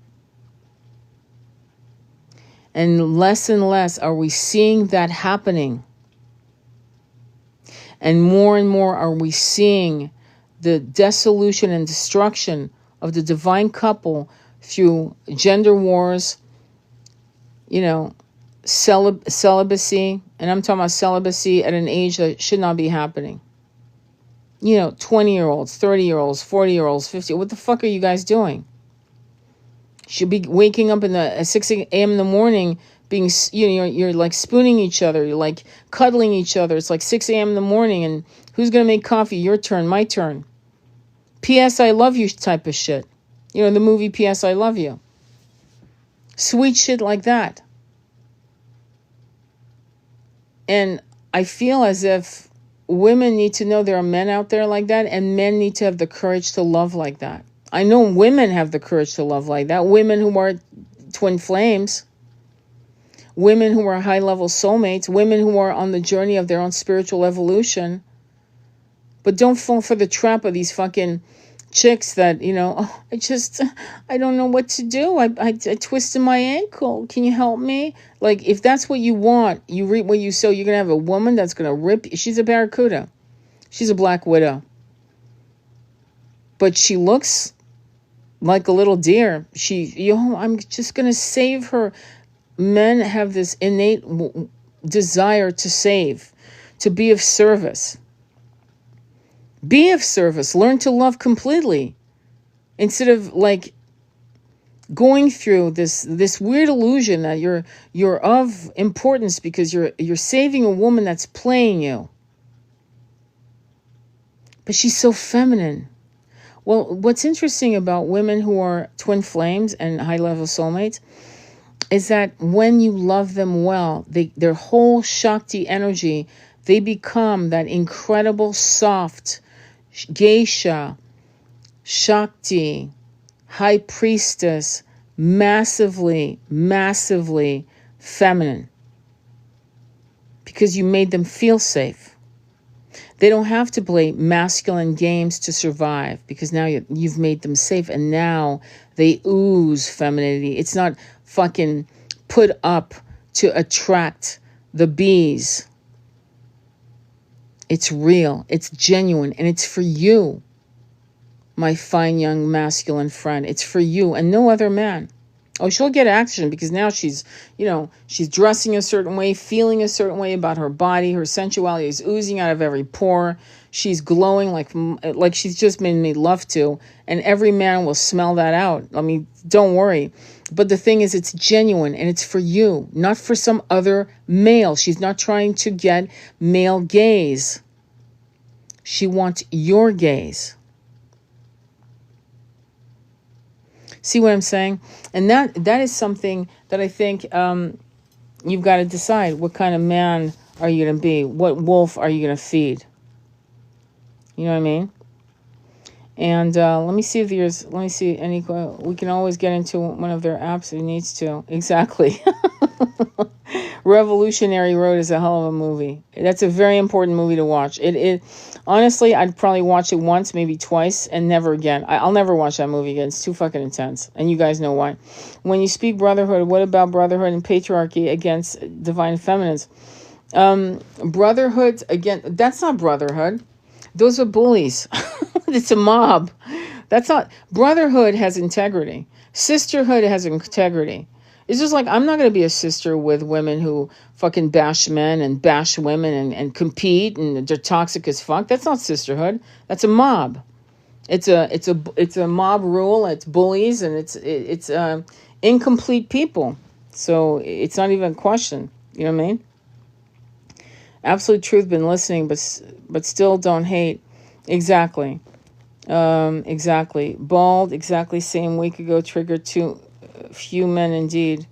And less are we seeing that happening. And more are we seeing the dissolution and destruction of the divine couple through gender wars, celibacy. And I'm talking about celibacy at an age that should not be happening. 20-year-olds, 30-year-olds, 40-year-olds, 50. What the fuck are you guys doing? Should be waking up at 6 a.m. in the morning, being, you're like spooning each other, you're like cuddling each other. It's like 6 a.m. in the morning, and who's going to make coffee? Your turn, my turn. P.S. I love you type of shit. The movie P.S. I love you. Sweet shit like that. And I feel as if women need to know there are men out there like that, and men need to have the courage to love like that. I know women have the courage to love like that. Women who are twin flames. Women who are high-level soulmates. Women who are on the journey of their own spiritual evolution. But don't fall for the trap of these fucking chicks that, I don't know what to do. I twisted my ankle. Can you help me? Like, if that's what you want, you reap what you sow. You're going to have a woman that's going to rip. She's a barracuda. She's a black widow. But she looks like a little deer. I'm just going to save her. men have this innate desire to save, to be of service. Be of service. Learn to love completely. Instead of like going through this weird illusion that you're of importance because you're saving a woman that's playing you. But she's so feminine. Well, what's interesting about women who are twin flames and high-level soulmates is that when you love them well, their whole Shakti energy, they become that incredible soft geisha, Shakti, high priestess, massively, massively feminine. Because you made them feel safe. They don't have to play masculine games to survive because now you've made them safe and now they ooze femininity. It's not fucking put up to attract the bees. It's real, it's genuine, and it's for you, my fine young masculine friend. It's for you and no other man. Oh, she'll get action because now she's dressing a certain way, feeling a certain way about her body. Her sensuality is oozing out of every pore. She's glowing like she's just been made love to. And every man will smell that out. I mean, don't worry. But the thing is, it's genuine and it's for you, not for some other male. She's not trying to get male gaze. She wants your gaze. See what I'm saying? And that is something that I think you've got to decide. What kind of man are you going to be? What wolf are you going to feed? You know what I mean? And let me see any. We can always get into one of their apps if it needs to. Exactly. Revolutionary Road is a hell of a movie. That's a very important movie to watch. It honestly, I'd probably watch it once, maybe twice, and never again. I'll never watch that movie again. It's too fucking intense, and you guys know why. When you speak brotherhood, what about brotherhood and patriarchy against divine feminines? Brotherhood again. That's not brotherhood. Those are bullies. It's a mob. That's not brotherhood. Has integrity. Sisterhood has integrity. It's just like, I'm not going to be a sister with women who fucking bash men and bash women and compete and they're toxic as fuck. That's not sisterhood. That's a mob. It's a mob rule. It's bullies and it's incomplete people. So it's not even a question. You know what I mean? Absolute truth. Been listening, but still don't hate. Exactly. Exactly. Bald. Exactly. Same week ago. Triggered too. Few men indeed.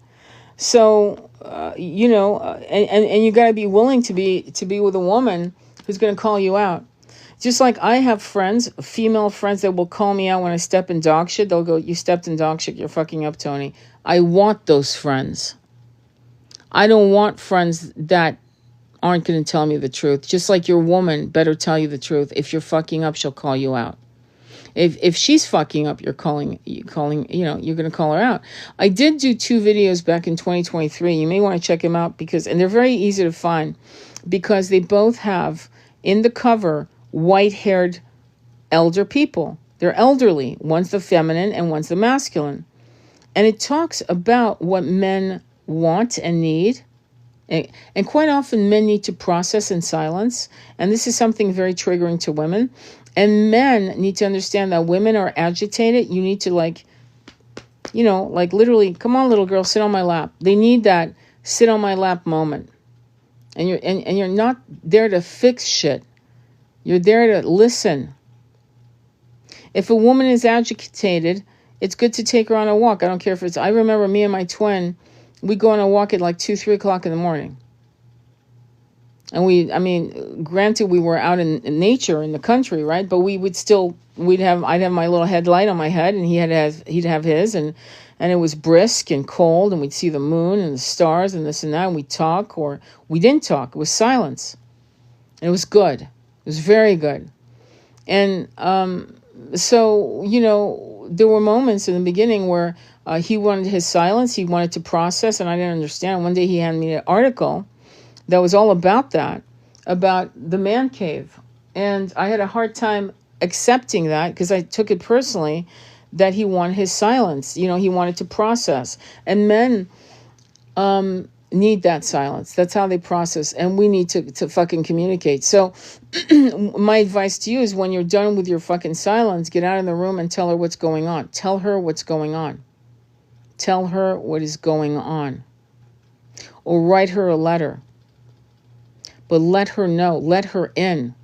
So and you got to be willing to be with a woman who's going to call you out. Just like I have friends, female friends, that will call me out when I step in dog shit. They'll go, "You stepped in dog shit, you're fucking up, Tony." I want those friends. I don't want friends that aren't going to tell me the truth. Just like your woman better tell you the truth. If you're fucking up, she'll call you out. If she's fucking up, you're going to call her out. I did do 2 videos back in 2023. You may want to check them out and they're very easy to find because they both have in the cover white-haired elder people. They're elderly. One's the feminine and one's the masculine. And it talks about what men want and need. And quite often men need to process in silence. And this is something very triggering to women. And men need to understand that women are agitated. You need to literally, come on, little girl, sit on my lap. They need that sit on my lap moment. And you're not there to fix shit. You're there to listen. If a woman is agitated, it's good to take her on a walk. I don't care if I remember me and my twin, we go on a walk at like 2, 3 o'clock in the morning. And granted we were out in nature in the country, right? But I'd have my little headlight on my head and he'd have his and it was brisk and cold and we'd see the moon and the stars and this and that and we'd talk or we didn't talk. It was silence. And it was good. It was very good. And so, there were moments in the beginning where he wanted his silence. He wanted to process and I didn't understand. One day he handed me an article that was all about that, about the man cave. And I had a hard time accepting that because I took it personally that he wanted his silence. He wanted to process. And men, need that silence. That's how they process. And we need to fucking communicate. So my advice to you is when you're done with your fucking silence, get out of the room and tell her what's going on. Tell her what's going on. Tell her what is going on. Or write her a letter. But let her know. Let her in.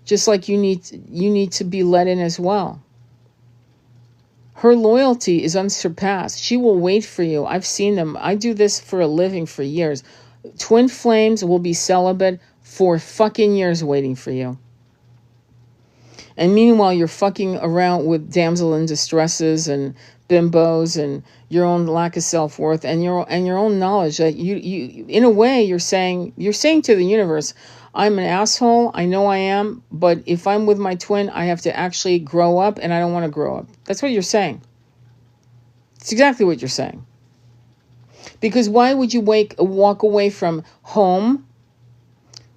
Just like you need to be let in as well. Her loyalty is unsurpassed. She will wait for you. I've seen them. I do this for a living for years. Twin flames will be celibate for fucking years waiting for you. And meanwhile, you're fucking around with damsel in distresses and bimbos and your own lack of self-worth and your own knowledge that you in a way you're saying to the universe, I'm an asshole, I know I am, but if I'm with my twin, I have to actually grow up, and I don't want to grow up. That's what you're saying. It's exactly what you're saying. Because why would you walk away from home?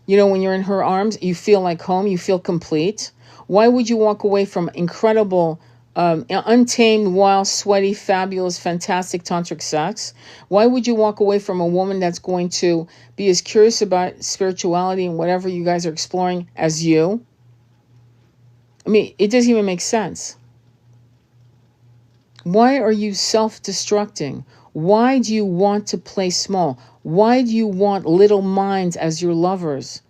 You know, when you're in her arms, you feel like home, you feel complete. Why would you walk away from incredible, untamed, wild, sweaty, fabulous, fantastic tantric sex? Why would you walk away from a woman that's going to be as curious about spirituality and whatever you guys are exploring as you? I mean, it doesn't even make sense. Why are you self-destructing? Why do you want to play small? Why do you want little minds as your lovers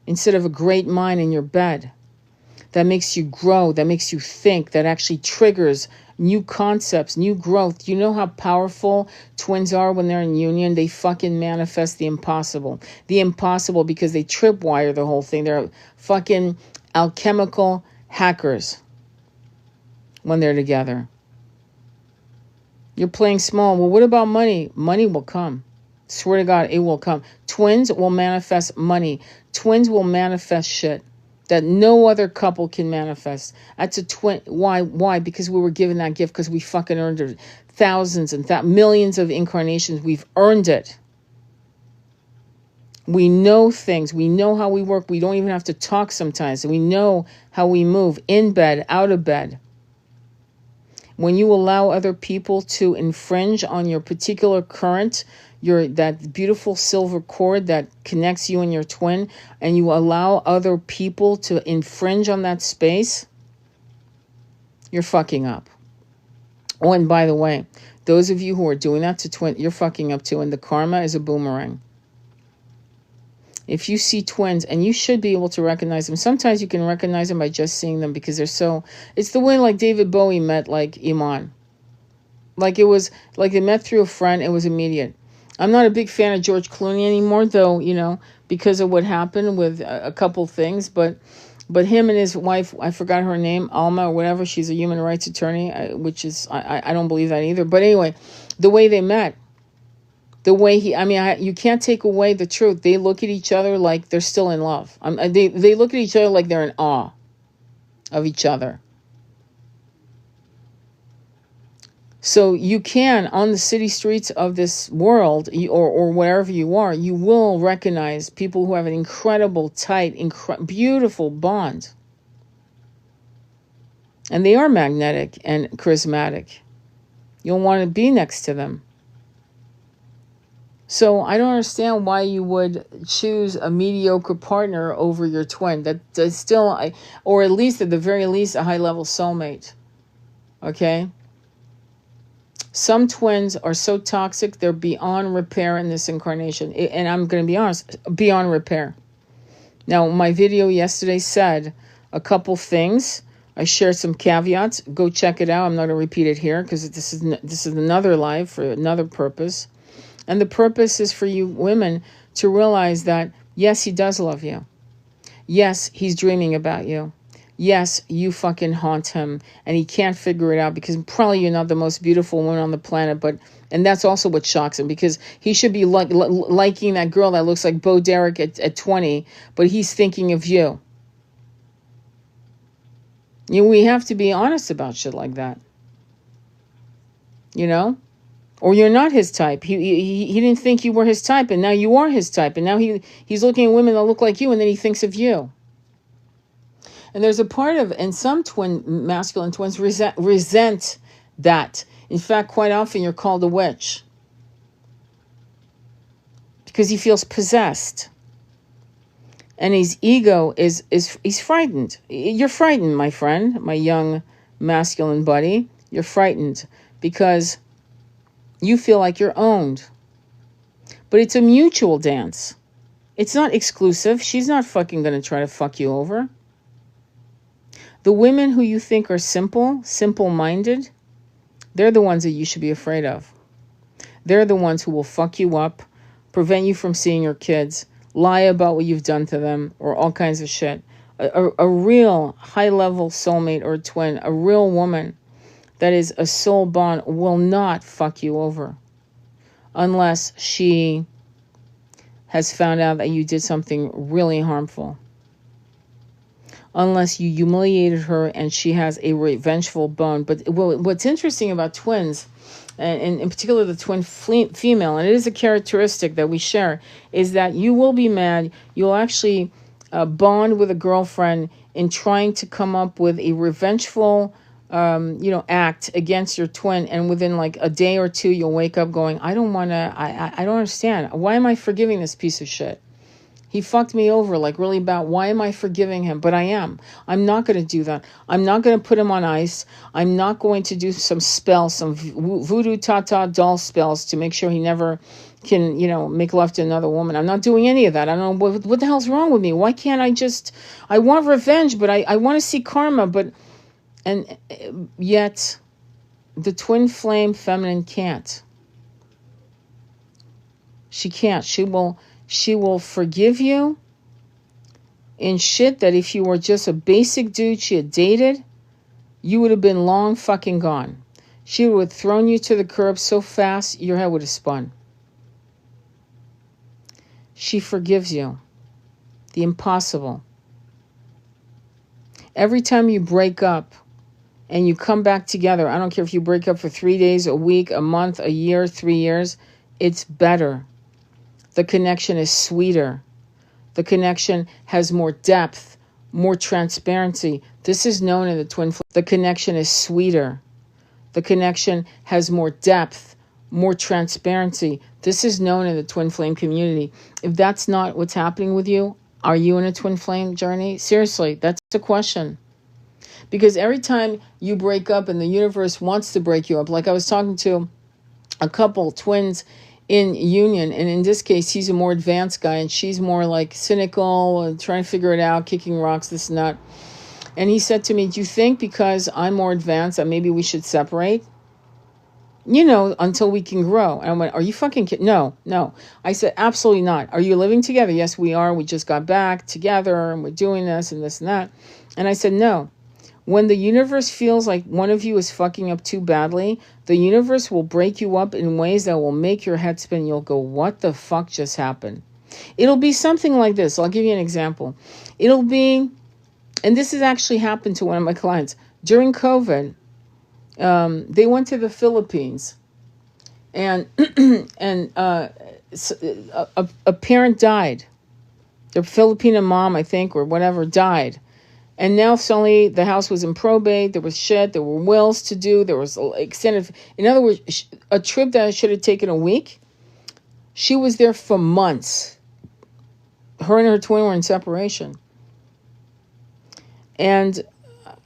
instead of a great mind in your bed? That makes you grow, that makes you think, that actually triggers new concepts, new growth. You know how powerful twins are when they're in union? They fucking manifest the impossible. The impossible because they tripwire the whole thing. They're fucking alchemical hackers when they're together. You're playing small. Well, what about money? Money will come. Swear to God, it will come. Twins will manifest money. Twins will manifest shit that no other couple can manifest. That's a twin. Why? Because we were given that gift, because we fucking earned it. Thousands and millions of incarnations. We've earned it. We know things. We know how we work. We don't even have to talk sometimes. We know how we move in bed, out of bed. When you allow other people to infringe on your particular current, that beautiful silver cord that connects you and your twin, and you allow other people to infringe on that space, you're fucking up. Oh, and by the way, those of you who are doing that to twin, you're fucking up too, and the karma is a boomerang. If you see twins, and you should be able to recognize them. Sometimes you can recognize them by just seeing them because they're so... It's the way like David Bowie met like Iman. Like it was like they met through a friend. It was immediate. I'm not a big fan of George Clooney anymore, though, you know, because of what happened with a couple things. But him and his wife, I forgot her name, Alma or whatever. She's a human rights attorney, which is, I don't believe that either. But anyway, the way they met, the way you can't take away the truth. They look at each other like they're still in love. They look at each other like they're in awe of each other. So you can, on the city streets of this world, or wherever you are, you will recognize people who have an incredible, tight, beautiful bond. And they are magnetic and charismatic. You'll want to be next to them. So I don't understand why you would choose a mediocre partner over your twin. That's still, or at least at the very least, a high-level soulmate. Okay? Some twins are so toxic, they're beyond repair in this incarnation. And I'm going to be honest, beyond repair. Now, my video yesterday said a couple things. I shared some caveats. Go check it out. I'm not going to repeat it here because this is another live for another purpose. And the purpose is for you women to realize that, yes, he does love you. Yes, he's dreaming about you. Yes, you fucking haunt him, and he can't figure it out because probably you're not the most beautiful woman on the planet, and that's also what shocks him, because he should be liking that girl that looks like Bo Derek at 20, but he's thinking of you. You know, we have to be honest about shit like that. You know? Or you're not his type. He didn't think you were his type, and now you are his type, and now he's looking at women that look like you, and then he thinks of you. And there's a part of, and some masculine twins resent that. In fact, quite often you're called a witch. because he feels possessed. And his ego is he's frightened. You're frightened, my friend, my young masculine buddy. You're frightened because you feel like you're owned. But it's a mutual dance. It's not exclusive. She's not fucking going to try to fuck you over. The women who you think are simple-minded, they're the ones that you should be afraid of. They're the ones who will fuck you up, prevent you from seeing your kids, lie about what you've done to them, or all kinds of shit. A real high-level soulmate or twin, a real woman that is a soul bond will not fuck you over unless she has found out that you did something really harmful. Unless you humiliated her and she has a revengeful bone. But what's interesting about twins, and in particular the twin female, and it is a characteristic that we share, is that you will be mad. You'll actually bond with a girlfriend in trying to come up with a revengeful act against your twin, and within like a day or two you'll wake up going, I don't understand. Why am I forgiving this piece of shit? He fucked me over like really bad. Why am I forgiving him? But I am. I'm not going to do that. I'm not going to put him on ice. I'm not going to do some spells, some voodoo tata doll spells to make sure he never can, make love to another woman. I'm not doing any of that. I don't know what the hell's wrong with me. Why can't I want revenge, but I want to see karma, and yet the twin flame feminine can't. She can't. She will forgive you in shit that if you were just a basic dude she had dated, you would have been long fucking gone. She would have thrown you to the curb so fast your head would have spun. She forgives you. The impossible. Every time you break up and you come back together, I don't care if you break up for 3 days, a week, a month, a year, 3 years, it's better. The connection is sweeter. The connection has more depth, more transparency. This is known in the twin flame. The connection is sweeter. The connection has more depth, more transparency. This is known in the twin flame community. If that's not what's happening with you, are you in a twin flame journey? Seriously, that's the question. Because every time you break up and the universe wants to break you up, like I was talking to a couple, twins in union, and in this case he's a more advanced guy and she's more like cynical and trying to figure it out, kicking rocks, this and that. And he said to me, do you think because I'm more advanced that maybe we should separate, until we can grow? And I went, are you fucking kidding? No. I said, absolutely not. Are you living together? Yes, we are. We just got back together and we're doing this and that. And I said, no. When the universe feels like one of you is fucking up too badly, the universe will break you up in ways that will make your head spin. You'll go, what the fuck just happened? It'll be something like this. I'll give you an example. It'll be, and this has actually happened to one of my clients. During COVID, they went to the Philippines, and a parent died. Their Filipino mom, I think, or whatever, died. And now suddenly the house was in probate. There was shit. There were wills to do. There was extended. In other words, a trip that should have taken a week, she was there for months. Her and her twin were in separation. And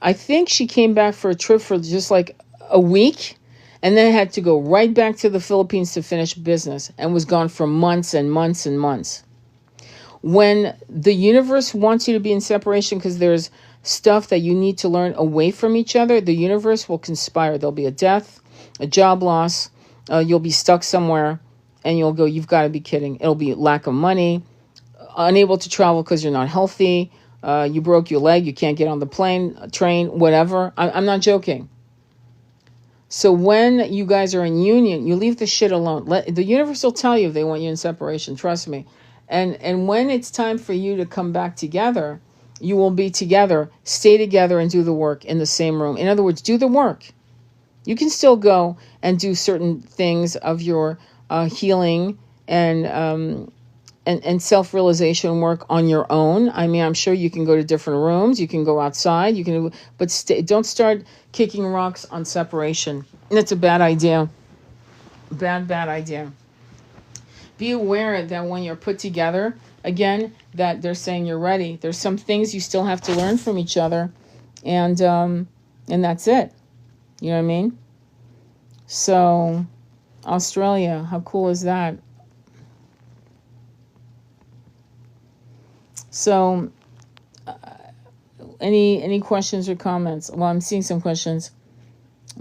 I think she came back for a trip for just like a week and then had to go right back to the Philippines to finish business and was gone for months and months and months. When the universe wants you to be in separation because there's stuff that you need to learn away from each other, the universe will conspire. There'll be a death, a job loss, you'll be stuck somewhere, and you'll go, you've got to be kidding. It'll be lack of money, unable to travel because you're not healthy, you broke your leg, you can't get on the plane, train, whatever. I'm not joking. So when you guys are in union, you leave the shit alone. The universe will tell you if they want you in separation. Trust me. And when it's time for you to come back together, you will be together, stay together, and do the work in the same room. In other words, do the work. You can still go and do certain things of your healing and self-realization work on your own. I mean, I'm sure you can go to different rooms. You can go outside. But don't start kicking rocks on separation. That's a bad idea. Bad idea. be aware that when you're put together, again, that they're saying you're ready. There's some things you still have to learn from each other, and that's it. You know what I mean? So, Australia, how cool is that? So, any questions or comments? Well, I'm seeing some questions.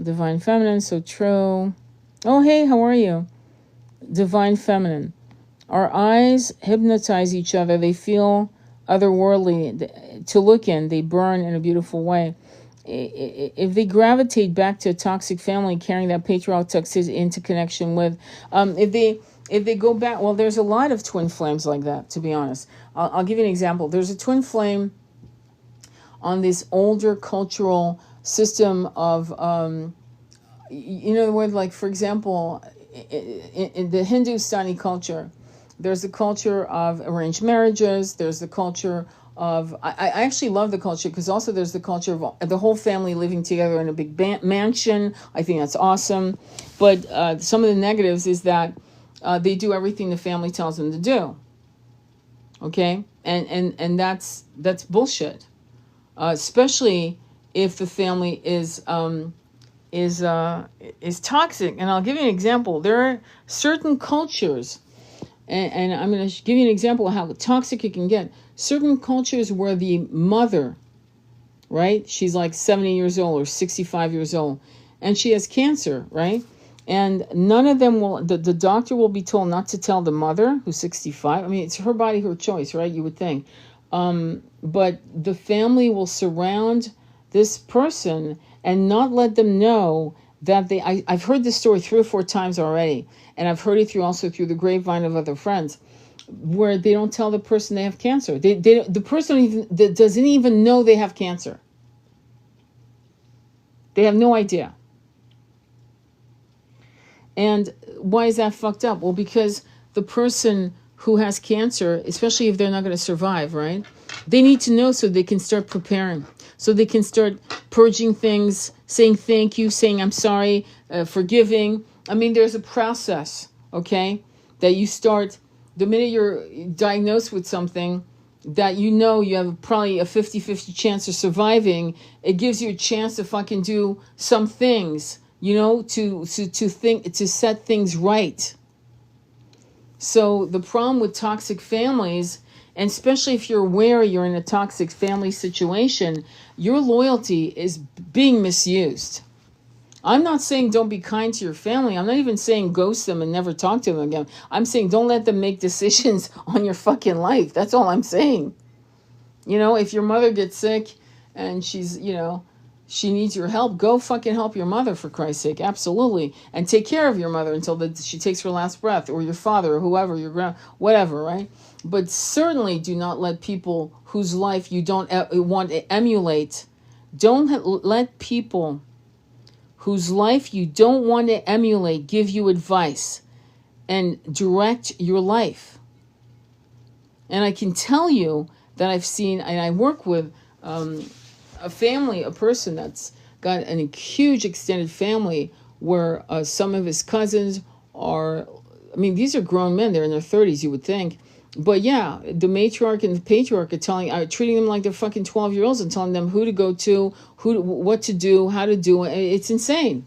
Divine Feminine, so true. Oh, hey, how are you? Divine Feminine. Our eyes hypnotize each other. They feel otherworldly to look in. They burn in a beautiful way. If they gravitate back to a toxic family, carrying that patriarchal toxicity into connection with, if they go back, well, there's a lot of twin flames like that, to be honest. I'll give you an example. There's a twin flame on this older cultural system of, the word, like, for example, in the Hindustani culture, there's the culture of arranged marriages. There's the culture of, I actually love the culture because also there's the culture of the whole family living together in a big mansion. I think that's awesome. But some of the negatives is that they do everything the family tells them to do. Okay? And that's bullshit. Especially if the family is toxic. And I'll give you an example. There are certain cultures, and I'm going to give you an example of how toxic it can get. Certain cultures where the mother, right, she's like 70 years old or 65 years old, and she has cancer, right? And none of them will, the doctor will be told not to tell the mother who's 65. I mean, it's her body, her choice, right? You would think. But the family will surround this person and not let them know that I've heard this story 3 or 4 times already, and I've heard it also through the grapevine of other friends, where they don't tell the person they have cancer. The person doesn't even know they have cancer. They have no idea. And why is that fucked up? Well, because the person who has cancer, especially if they're not going to survive, right? They need to know so they can start preparing. So they can start purging things, saying thank you, saying I'm sorry, forgiving. I mean, there's a process, okay, that you start the minute you're diagnosed with something that you have probably a 50-50 chance of surviving. It gives you a chance to fucking do some things, to think, to set things right. So the problem with toxic families, and especially if you're aware you're in a toxic family situation, your loyalty is being misused. I'm not saying don't be kind to your family. I'm not even saying ghost them and never talk to them again. I'm saying don't let them make decisions on your fucking life. That's all I'm saying. If your mother gets sick and she's, she needs your help, go fucking help your mother, for Christ's sake. Absolutely. And take care of your mother until she takes her last breath, or your father, or whoever, your whatever, right? But certainly do not let people whose life you don't want to emulate, don't let people whose life you don't want to emulate give you advice and direct your life. And I can tell you that I've seen, and I work with a person that's got a huge extended family where some of his cousins are, these are grown men, they're in their 30s, you would think. But yeah, the matriarch and the patriarch are treating them like they're fucking 12-year-olds and telling them who to go to, what to do, how to do it. It's insane.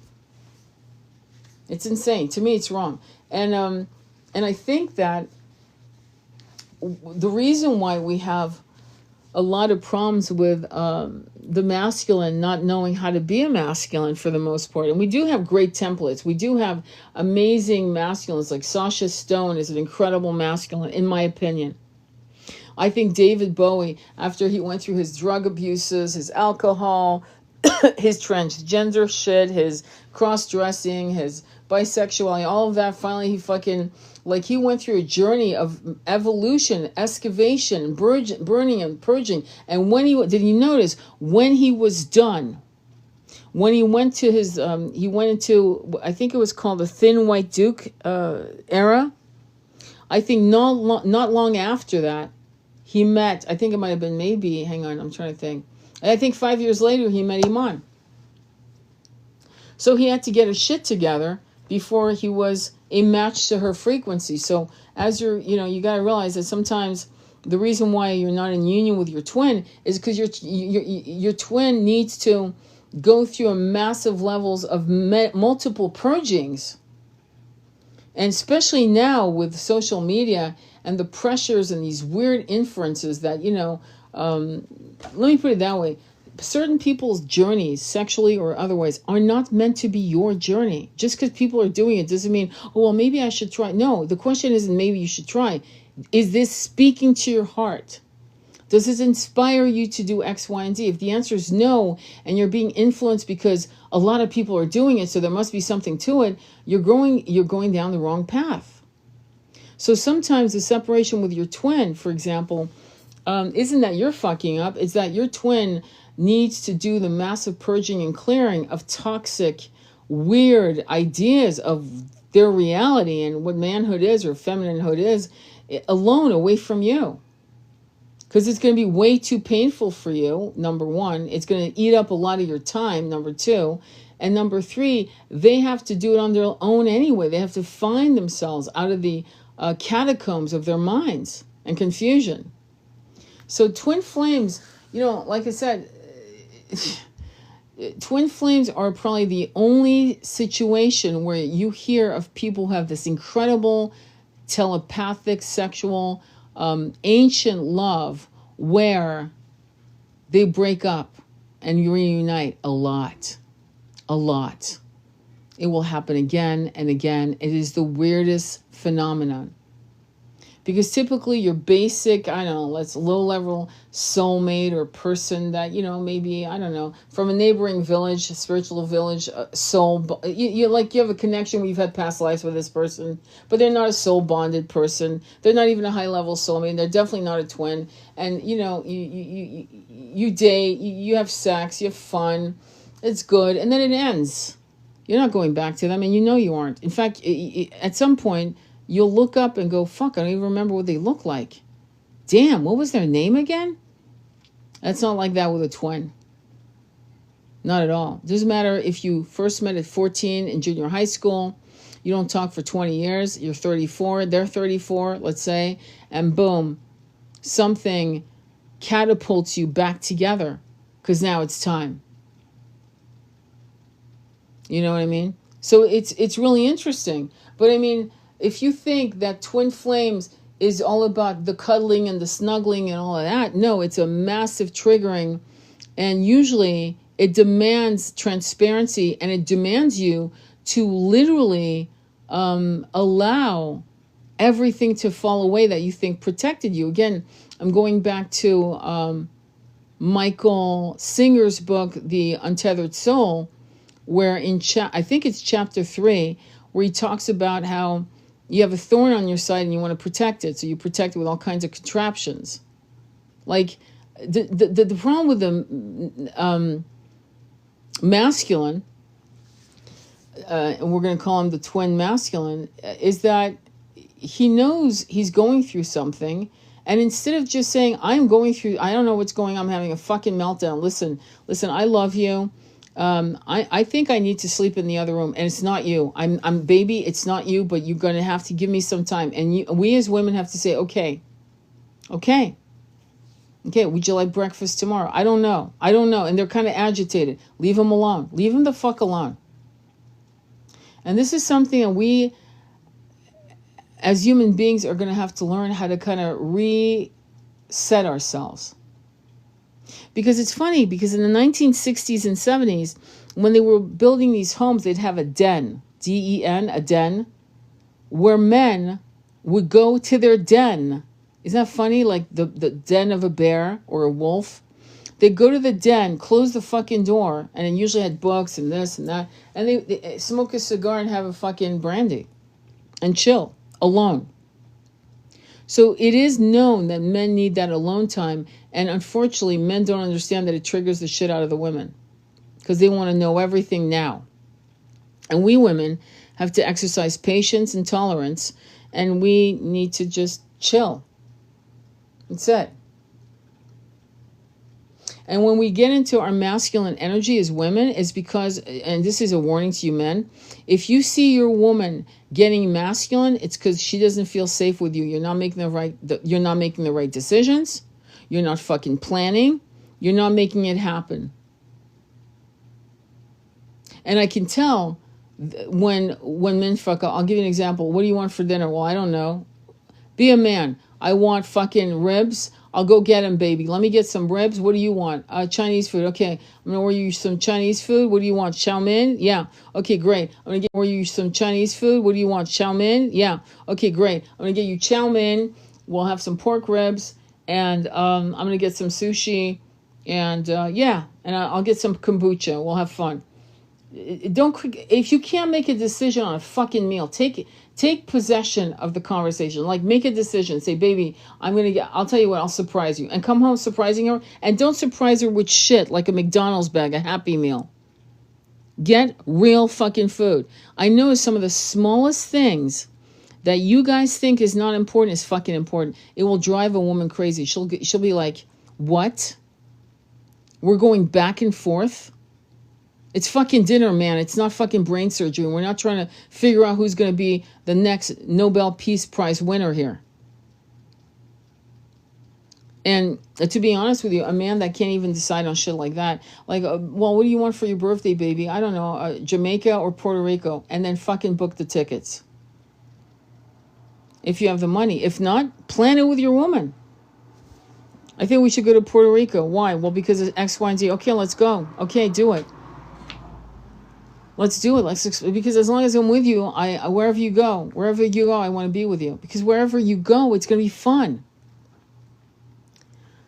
It's insane. To me, it's wrong. And I think that the reason why we have a lot of problems with the masculine not knowing how to be a masculine for the most part. And we do have great templates. We do have amazing masculines, like Sasha Stone is an incredible masculine, in my opinion. I think David Bowie, after he went through his drug abuses, his alcohol, his transgender shit, his cross-dressing, his bisexuality, all of that, finally he went through a journey of evolution, excavation, burning and purging. And did you notice when he was done, when he went to he went into, I think it was called the Thin White Duke era. I think not long after that, he met, I think it might have been hang on, I'm trying to think. I think 5 years later, he met Iman. So he had to get his shit together before he was a match to her frequency. So as you got to realize that sometimes the reason why you're not in union with your twin is because your twin needs to go through a massive levels of multiple purgings. And especially now with social media and the pressures and these weird inferences that, let me put it that way. Certain people's journeys, sexually or otherwise, are not meant to be your journey. Just because people are doing it doesn't mean, oh, well, maybe I should try. No, the question isn't maybe you should try. Is this speaking to your heart? Does this inspire you to do X, Y, and Z? If the answer is no, and you're being influenced because a lot of people are doing it, so there must be something to it, you're going down the wrong path. So sometimes the separation with your twin, for example, isn't that you're fucking up. It's that your twin needs to do the massive purging and clearing of toxic, weird ideas of their reality and what manhood is or femininehood is alone, away from you. Because it's going to be way too painful for you, number one. It's going to eat up a lot of your time, number two. And number three, they have to do it on their own anyway. They have to find themselves out of the catacombs of their minds and confusion. So twin flames, like I said, twin flames are probably the only situation where you hear of people who have this incredible telepathic, sexual, ancient love where they break up and reunite a lot. It will happen again and again. It is the weirdest phenomenon. Because typically your basic, let's low-level soulmate or person that, maybe, from a neighboring village, a spiritual village, soul, you have a connection where you've had past lives with this person, but they're not a soul-bonded person. They're not even a high-level soulmate. They're definitely not a twin. And, you date, you have sex, you have fun, it's good, and then it ends. You're not going back to them, and you aren't. In fact, at some point, you'll look up and go, fuck, I don't even remember what they look like. Damn, what was their name again? That's not like that with a twin. Not at all. It doesn't matter if you first met at 14 in junior high school, you don't talk for 20 years, you're 34, they're 34, let's say, and boom, something catapults you back together because now it's time. You know what I mean? So it's really interesting. But I mean, if you think that twin flames is all about the cuddling and the snuggling and all of that, no, it's a massive triggering. And usually it demands transparency and it demands you to literally allow everything to fall away that you think protected you. Again, I'm going back to Michael Singer's book, The Untethered Soul, where I think it's chapter 3, where he talks about how you have a thorn on your side and you want to protect it. So you protect it with all kinds of contraptions. Like the problem with the masculine, and we're going to call him the twin masculine, is that he knows he's going through something. And instead of just saying, I'm going through, I don't know what's going on, I'm having a fucking meltdown. Listen, I love you. I think I need to sleep in the other room, and it's not you. I'm baby. It's not you, but you're going to have to give me some time. And we as women have to say, okay. Would you like breakfast tomorrow? I don't know. And they're kind of agitated. Leave them alone. Leave them the fuck alone. And this is something that we, as human beings, are going to have to learn how to kind of reset ourselves. Because it's funny, because in the 1960s and 70s, when they were building these homes, they'd have a den, D-E-N, a den, where men would go to their den. Isn't that funny? Like the den of a bear or a wolf. They'd go to the den, close the fucking door, and it usually had books and this and that, and they smoke a cigar and have a fucking brandy and chill alone. So it is known that men need that alone time. And unfortunately, men don't understand that it triggers the shit out of the women because they want to know everything now. And we women have to exercise patience and tolerance, and we need to just chill. That's it. And when we get into our masculine energy as women, it's because, and this is a warning to you men, if you see your woman getting masculine, it's because she doesn't feel safe with you. You're not making the right decisions. You're not fucking planning. You're not making it happen. And I can tell when men fuck up. I'll give you an example. What do you want for dinner? Well, I don't know. Be a man. I want fucking ribs. I'll go get them, baby. Let me get some ribs. What do you want? Chinese food. Okay. I'm going to order you some Chinese food. What do you want? Chow mein? Yeah. Okay, great. I'm going to order you some Chinese food. What do you want? Chow mein? Yeah. Okay, great. I'm going to get you chow mein. We'll have some pork ribs. And I'm going to get some sushi. And yeah. And I'll get some kombucha. We'll have fun. If you can't make a decision on a fucking meal, take possession of the conversation. Like, make a decision. Say, baby, I'll tell you what, I'll surprise you. And come home surprising her. And don't surprise her with shit like a McDonald's bag, a Happy Meal. Get real fucking food. I know some of the smallest things that you guys think is not important is fucking important. It will drive a woman crazy. She'll be like, what? We're going back and forth? It's fucking dinner, man. It's not fucking brain surgery. We're not trying to figure out who's going to be the next Nobel Peace Prize winner here. And to be honest with you, a man that can't even decide on shit like that, like, well, what do you want for your birthday, baby? I don't know, Jamaica or Puerto Rico, and then fucking book the tickets. If you have the money. If not, plan it with your woman. I think we should go to Puerto Rico. Why? Well, because of X, Y, and Z. Okay, let's go. Okay, do it. Let's do it. Because as long as I'm with you, wherever you go, I want to be with you. Because wherever you go, it's going to be fun.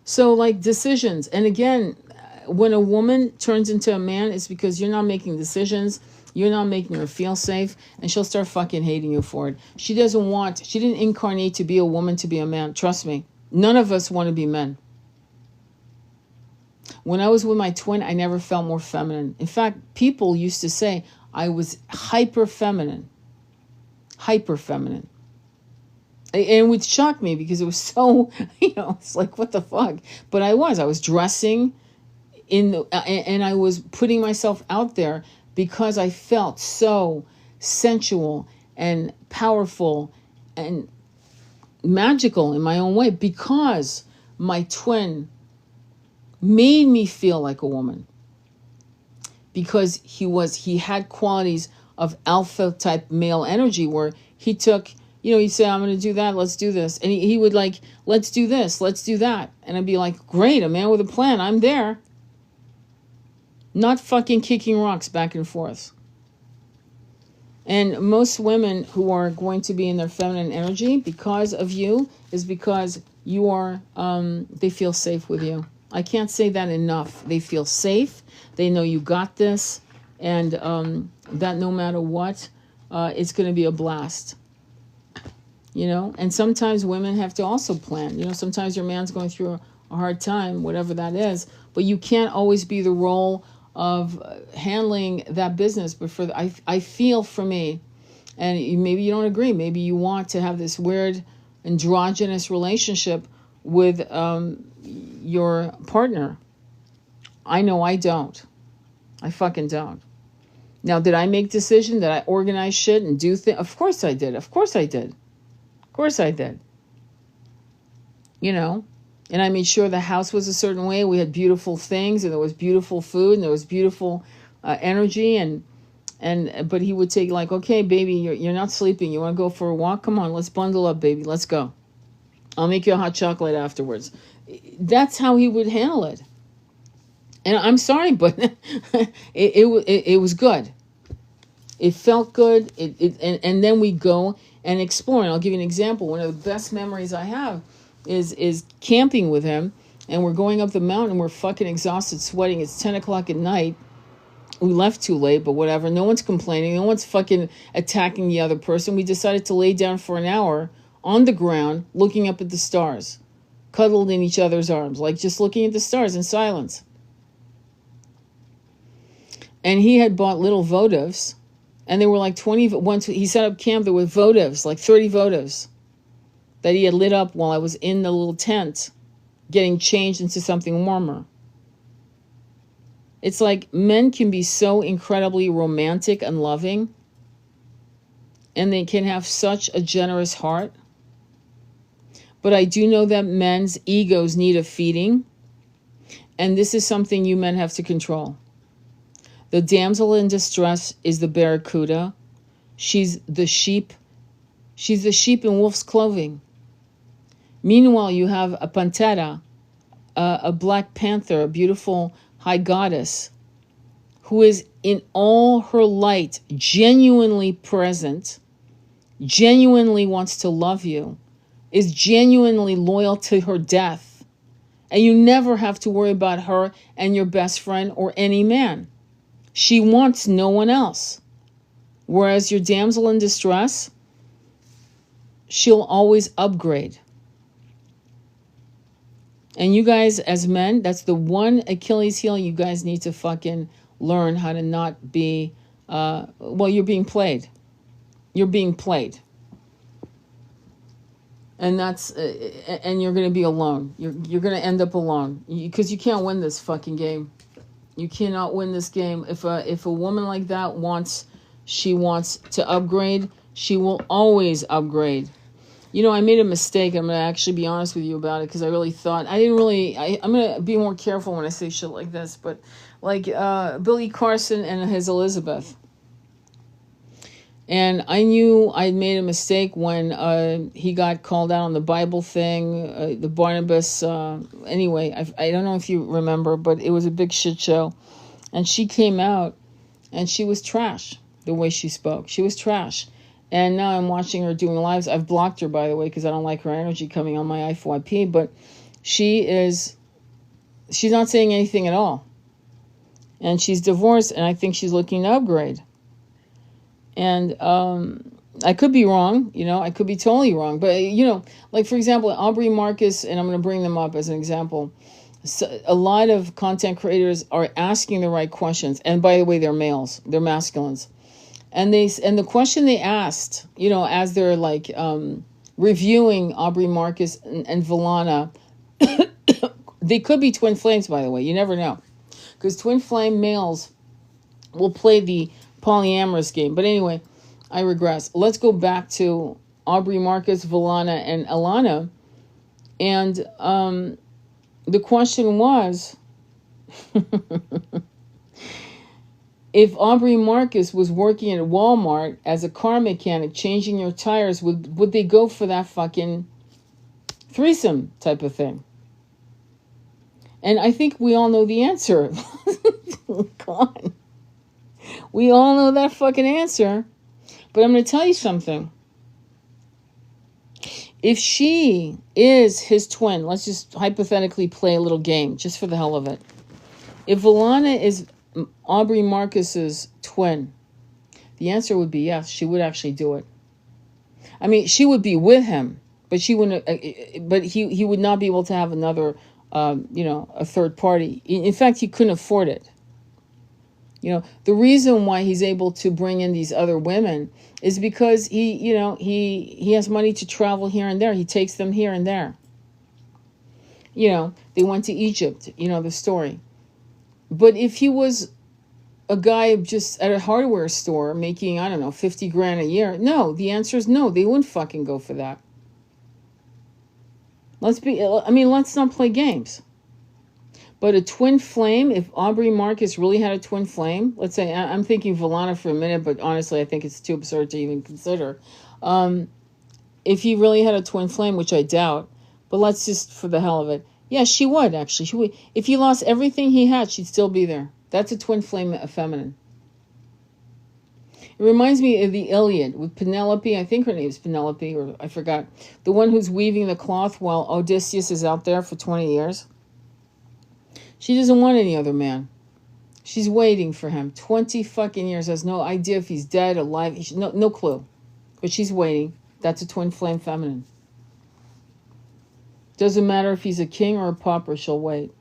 So, like, decisions. And again, when a woman turns into a man, it's because you're not making decisions. You're not making her feel safe. And she'll start fucking hating you for it. She didn't incarnate to be a woman, to be a man. Trust me. None of us want to be men. When I was with my twin, I never felt more feminine. In fact, people used to say I was hyper feminine. Hyper feminine. And it would shock me because it was so, it's like, what the fuck? But I was dressing and I was putting myself out there because I felt so sensual and powerful and magical in my own way, because my twin made me feel like a woman, because he had qualities of alpha type male energy, where he took, he'd say, I'm going to do that, let's do this. And he would like, let's do this, let's do that. And I'd be like, great, a man with a plan, I'm there. Not fucking kicking rocks back and forth. And most women who are going to be in their feminine energy because of you is because you are, they feel safe with you. I can't say that enough. They feel safe. They know you got this. And that no matter what, it's going to be a blast. And sometimes women have to also plan. Sometimes your man's going through a hard time, whatever that is. But you can't always be the role of handling that business. But I feel for me, and maybe you don't agree, maybe you want to have this weird androgynous relationship with your partner. I know I don't. I fucking don't. Now, did I make decision? Did I organize shit and do things? Of course I did. Of course I did. Of course I did. And I made sure the house was a certain way. We had beautiful things, and there was beautiful food, and there was beautiful energy, but he would take, like, okay, baby, you're not sleeping. You want to go for a walk? Come on, let's bundle up, baby. Let's go. I'll make you a hot chocolate afterwards. That's how he would handle it. And I'm sorry, but it was good. It felt good. And then we go and explore. And I'll give you an example. One of the best memories I have is camping with him. And we're going up the mountain. We're fucking exhausted, sweating. It's 10 o'clock at night. We left too late, but whatever. No one's complaining. No one's fucking attacking the other person. We decided to lay down for an hour on the ground, looking up at the stars, cuddled in each other's arms, like just looking at the stars in silence. And he had bought little votives, and there were like 20. Once he set up camp, there were votives, like 30 votives, that he had lit up while I was in the little tent, getting changed into something warmer. It's like men can be so incredibly romantic and loving, and they can have such a generous heart. But I do know that men's egos need a feeding, and this is something you men have to control. The damsel in distress is the barracuda. She's the sheep. She's the sheep in wolf's clothing. Meanwhile, you have a pantera, a black panther, a beautiful high goddess, who is in all her light, genuinely present, genuinely wants to love you, is genuinely loyal to her death. And you never have to worry about her and your best friend or any man. She wants no one else. Whereas your damsel in distress, she'll always upgrade. And you guys as men, that's the one Achilles heel you guys need to fucking learn how to not be, well, you're being played. You're being played. And that's, and you're going to be alone. You're going to end up alone. Because you can't win this fucking game. You cannot win this game. If a woman like that wants to upgrade, she will always upgrade. You know, I made a mistake. I'm going to actually be honest with you about it because I really thought, I'm going to be more careful when I say shit like this, but like Billy Carson and his Elizabeth. And I knew I'd made a mistake when he got called out on the Bible thing, the Barnabas. Anyway, I don't know if you remember, but it was a big shit show. And she came out and she was trash, the way she spoke. She was trash. And now I'm watching her doing lives. I've blocked her, by the way, because I don't like her energy coming on my IFYP. But she's not saying anything at all. And she's divorced, and I think she's looking to upgrade. And I could be wrong, you know, I could be totally wrong. But, you know, like, for example, Aubrey Marcus, and I'm going to bring them up as an example. So a lot of content creators are asking the right questions. And by the way, they're males, they're masculines. And the question they asked, you know, as they're like reviewing Aubrey Marcus and Villana, they could be twin flames, by the way. You never know. Because twin flame males will play the polyamorous game. But anyway, I regress. Let's go back to Aubrey Marcus, Villana, and Alana. And the question was, if Aubrey Marcus was working at Walmart as a car mechanic, changing your tires, would they go for that fucking threesome type of thing? And I think we all know the answer. Come on. We all know that fucking answer. But I'm going to tell you something. If she is his twin, let's just hypothetically play a little game, just for the hell of it. If Villana is Aubrey Marcus's twin, the answer would be yes. She would actually do it. I mean, she would be with him, but she wouldn't. But he would not be able to have another, a third party. In fact, he couldn't afford it. You know, the reason why he's able to bring in these other women is because he has money to travel here and there. He takes them here and there. You know, they went to Egypt. You know the story. But if he was a guy just at a hardware store making, I don't know, 50 grand a year, no, the answer is no. They wouldn't fucking go for that. Let's not play games. But a twin flame, if Aubrey Marcus really had a twin flame, let's say, I'm thinking Villana for a minute, but honestly, I think it's too absurd to even consider. If he really had a twin flame, which I doubt, but let's just, for the hell of it, yeah, she would, actually. She would. If he lost everything he had, she'd still be there. That's a twin flame feminine. It reminds me of the Iliad with Penelope. I think her name is Penelope, or I forgot. The one who's weaving the cloth while Odysseus is out there for 20 years. She doesn't want any other man. She's waiting for him. 20 fucking years. Has no idea if he's dead, alive. No clue. But she's waiting. That's a twin flame feminine. Doesn't matter if he's a king or a pauper, she'll wait.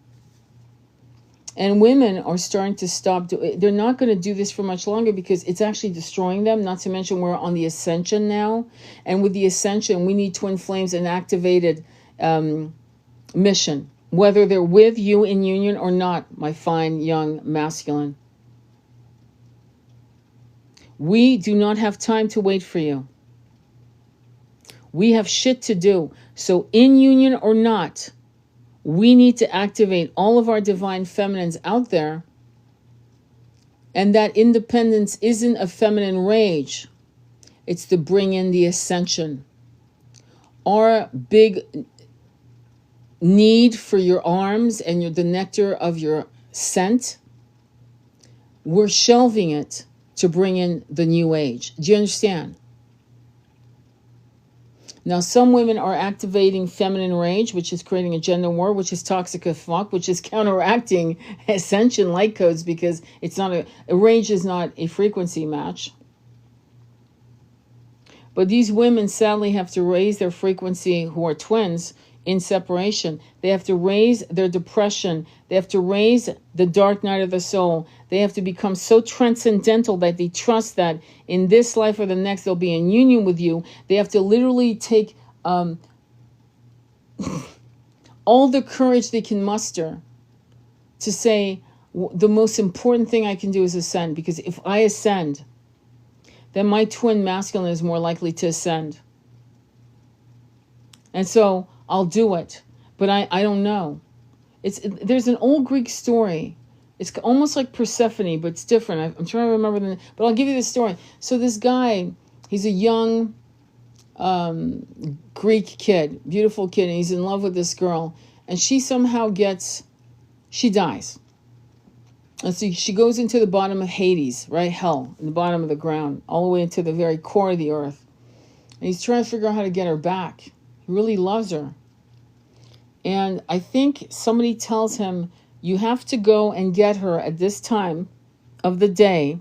And women are starting to stop. They're not going to do this for much longer because it's actually destroying them. Not to mention we're on the ascension now. And with the ascension, we need twin flames and activated mission. whether they're with you in union or not, my fine young masculine. We do not have time to wait for you. We have shit to do. So in union or not, we need to activate all of our divine feminines out there. And that independence isn't a feminine rage. It's to bring in the ascension. Our big need for your arms and the nectar of your scent, we're shelving it to bring in the new age. Do you understand? Now, some women are activating feminine rage, which is creating a gender war, which is toxic as fuck, which is counteracting ascension light codes, because it's not a rage is not a frequency match. But these women sadly have to raise their frequency, who are twins, in separation. They have to raise their depression. They have to raise the dark night of the soul. They have to become so transcendental that they trust that in this life or the next they'll be in union with you. They have to literally take all the courage they can muster to say, the most important thing I can do is ascend, because if I ascend, then my twin masculine is more likely to ascend. And so I'll do it. But I don't know. There's an old Greek story. It's almost like Persephone, but it's different. I'm trying to remember but I'll give you the story. So this guy, he's a young Greek kid, beautiful kid, and he's in love with this girl. And she somehow she dies. And so she goes into the bottom of Hades, right? Hell, in the bottom of the ground, all the way into the very core of the earth. And he's trying to figure out how to get her back. He really loves her. And I think somebody tells him, you have to go and get her at this time of the day,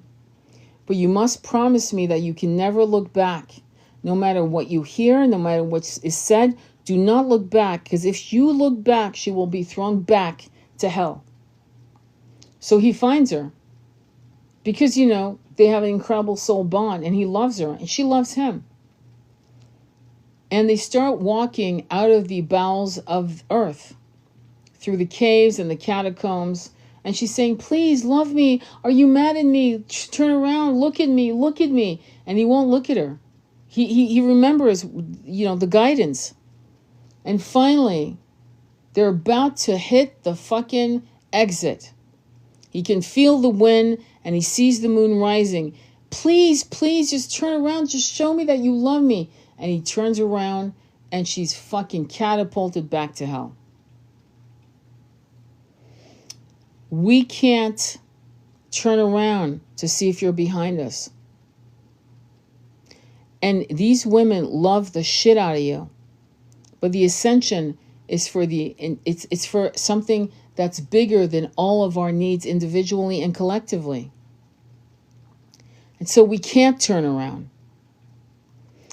but you must promise me that you can never look back. No matter what you hear, no matter what is said, do not look back, because if you look back, she will be thrown back to hell. So he finds her because, they have an incredible soul bond, and he loves her and she loves him. And they start walking out of the bowels of earth, through the caves and the catacombs. And she's saying, please love me. Are you mad at me? Turn around. Look at me. Look at me. And he won't look at her. He remembers, the guidance. And finally, they're about to hit the fucking exit. He can feel the wind and he sees the moon rising. Please, please, just turn around. Just show me that you love me. And he turns around and she's fucking catapulted back to hell. We can't turn around to see if you're behind us. And these women love the shit out of you. But the ascension is for it's for something that's bigger than all of our needs individually and collectively. And so we can't turn around.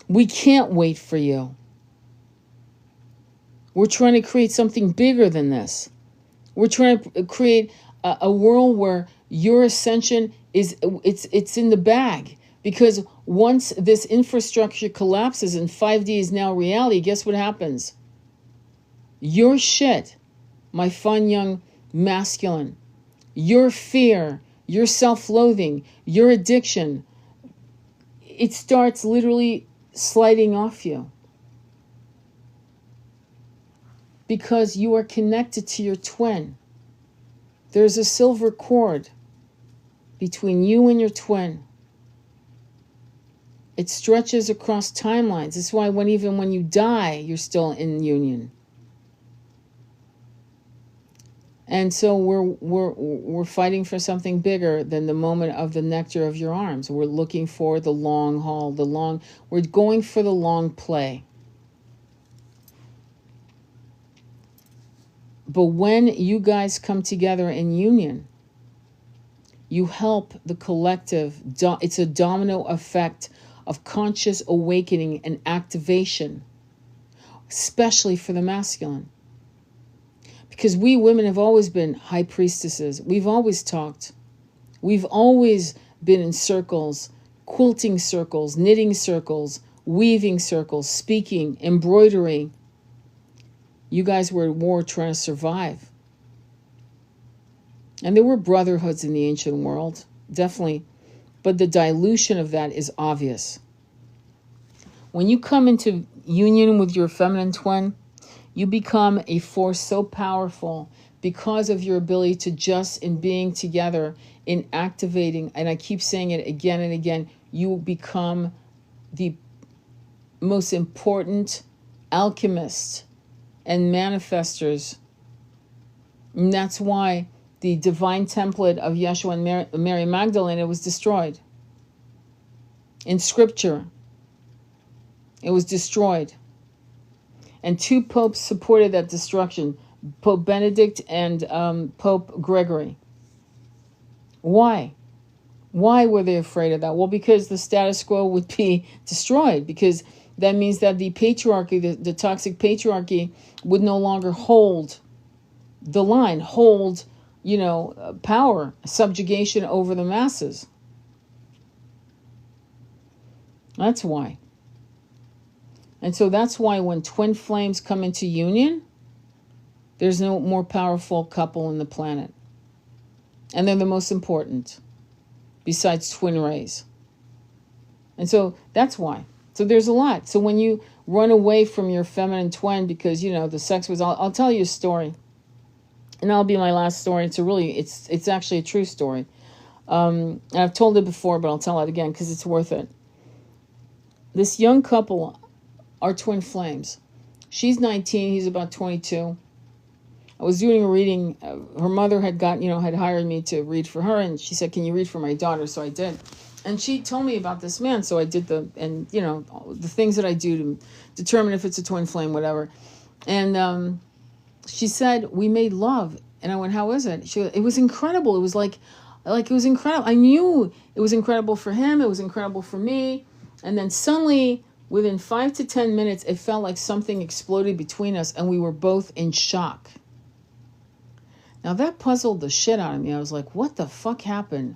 We can't wait for you. We're trying to create something bigger than this. We're trying to create a world where your ascension it's in the bag. Because once this infrastructure collapses and 5D is now reality, guess what happens? Your shit, my fun young masculine, your fear, your self-loathing, your addiction, it starts literally sliding off you. Because you are connected to your twin. There's a silver cord between you and your twin. It stretches across timelines. That's why even when you die, you're still in union. And so we're fighting for something bigger than the moment of the nectar of your arms. We're looking for the long haul, we're going for the long play. But when you guys come together in union, you help the collective. It's a domino effect of conscious awakening and activation, especially for the masculine. Because we women have always been high priestesses. We've always talked. We've always been in circles, quilting circles, knitting circles, weaving circles, speaking, embroidery. You guys were at war trying to survive. And there were brotherhoods in the ancient world, definitely. But the dilution of that is obvious. When you come into union with your feminine twin, you become a force so powerful because of your ability to just in being together, in activating, and I keep saying it again and again, you become the most important alchemists and manifestors. And that's why the divine template of Yeshua and Mary Magdalene was destroyed. In scripture, it was destroyed. And 2 popes supported that destruction, Pope Benedict and Pope Gregory. Why? Why were they afraid of that? Well, because the status quo would be destroyed, because that means that the patriarchy, the toxic patriarchy, would no longer hold the line, hold, power, subjugation over the masses. That's why. And so that's why when twin flames come into union, there's no more powerful couple on the planet. And they're the most important, besides twin rays. And so that's why. So there's a lot. So when you run away from your feminine twin because, the sex was... I'll tell you a story. And that'll be my last story. It's actually a true story. And I've told it before, but I'll tell it again because it's worth it. This young couple are twin flames. She's 19, he's about 22. I was doing a reading. Her mother had hired me to read for her, and she said, "Can you read for my daughter?" So I did. And she told me about this man, so I did the things that I do to determine if it's a twin flame, whatever. And she said, "We made love." And I went, "How is it?" It was incredible. It was like it was incredible. I knew it was incredible for him. It was incredible for me. And then suddenly, within 5 to 10 minutes, it felt like something exploded between us, and we were both in shock. Now, that puzzled the shit out of me. I was like, what the fuck happened?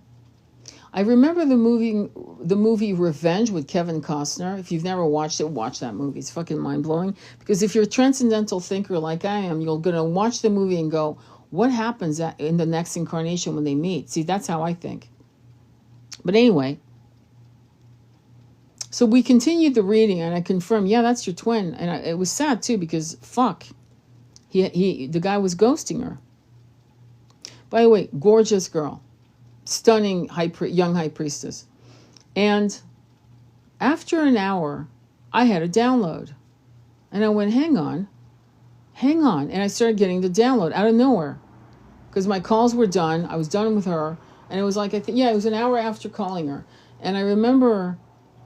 I remember the movie Revenge with Kevin Costner. If you've never watched it, watch that movie. It's fucking mind-blowing. Because if you're a transcendental thinker like I am, you're going to watch the movie and go, what happens in the next incarnation when they meet? See, that's how I think. But anyway, so we continued the reading, and I confirmed, yeah, that's your twin. And it was sad, too, because fuck. The guy was ghosting her. By the way, gorgeous girl. Stunning young high priestess. And after an hour, I had a download. And I went, hang on. And I started getting the download out of nowhere. Because my calls were done. I was done with her. And it was like, it was an hour after calling her. And I remember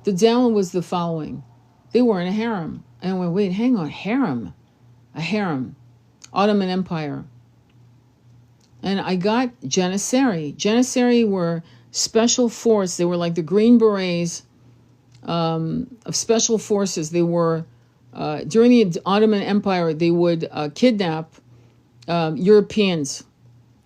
the download was the following. They were in a harem. And I went, wait, hang on, harem. A harem. Ottoman Empire. And I got Janissary. Janissary were special force. They were like the Green Berets of special forces. They were, during the Ottoman Empire, they would kidnap Europeans,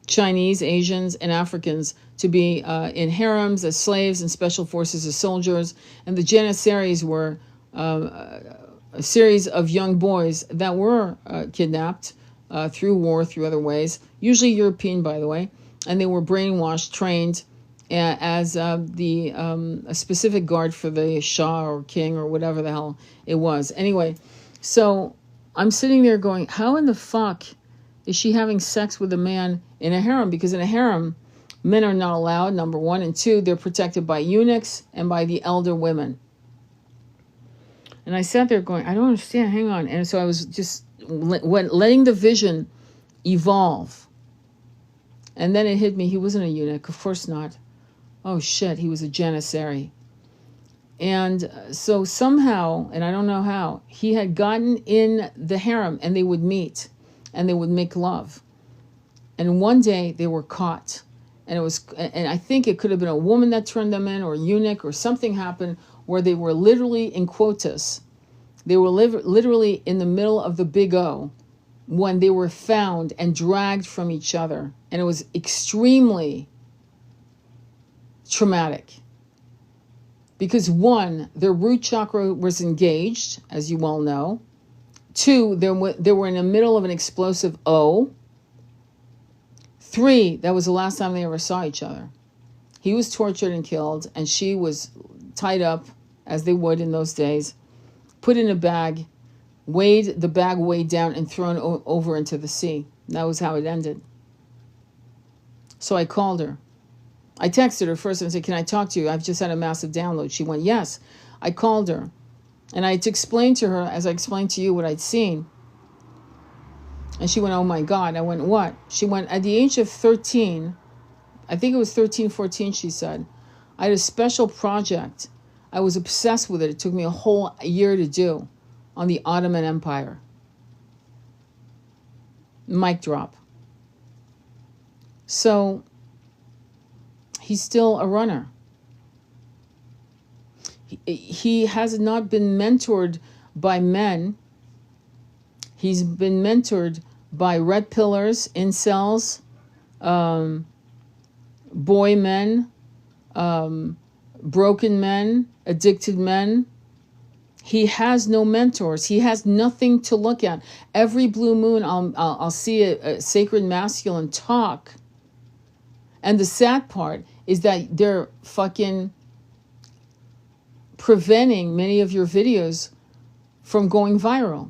Chinese, Asians, and Africans to be in harems as slaves and special forces as soldiers. And the Janissaries were a series of young boys that were kidnapped through war, through other ways, usually European, by the way, and they were brainwashed, trained as a specific guard for the Shah or king or whatever the hell it was. Anyway, so I'm sitting there going, how in the fuck is she having sex with a man in a harem? Because in a harem, men are not allowed, number one, and two, they're protected by eunuchs and by the elder women. And I sat there going, I don't understand, hang on. And so I was just letting the vision evolve. And then it hit me, he wasn't a eunuch, of course not. Oh shit, he was a janissary. And so somehow, and I don't know how, he had gotten in the harem and they would meet and they would make love. And one day they were caught. And I think it could have been a woman that turned them in or a eunuch or something happened where they were literally in quotas. They were literally in the middle of the Big O when they were found and dragged from each other. And it was extremely traumatic. Because one, their root chakra was engaged, as you all know. 2, they were in the middle of an explosive O. 3, that was the last time they ever saw each other. He was tortured and killed, and she was tied up, as they would in those days, put in a bag, the bag weighed down, and thrown over into the sea. That was how it ended. So I called her. I texted her first and said, can I talk to you? I've just had a massive download. She went, yes. I called her. And I had to explain to her, as I explained to you, what I'd seen. And she went, oh my God. I went, what? She went, at the age of 13, I think it was 13, 14, she said, I had a special project. I was obsessed with it. It took me a whole year to do, on the Ottoman Empire. Mic drop. So he's still a runner. He has not been mentored by men. He's been mentored by red pillars, incels, boy men, broken men, addicted men. He has no mentors. He has nothing to look at. Every blue moon, I'll see a sacred masculine talk. And the sad part is that they're fucking preventing many of your videos from going viral.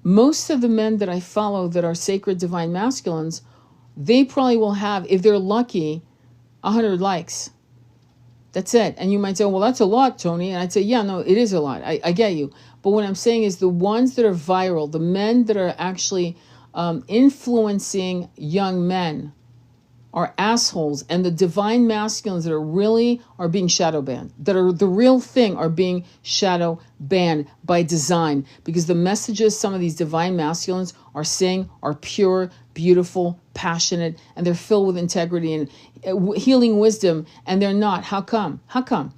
Most of the men that I follow that are sacred divine masculines, they probably will have, if they're lucky, 100 likes. That's it. And you might say, well, that's a lot, Tony. And I'd say, yeah, no, it is a lot. I get you. But what I'm saying is the ones that are viral, the men that are actually influencing young men, are assholes, and the divine masculines that are being shadow banned, that are the real thing, are being shadow banned by design, because the messages some of these divine masculines are saying are pure, beautiful, passionate, and they're filled with integrity and healing wisdom, and they're not. How come? How come?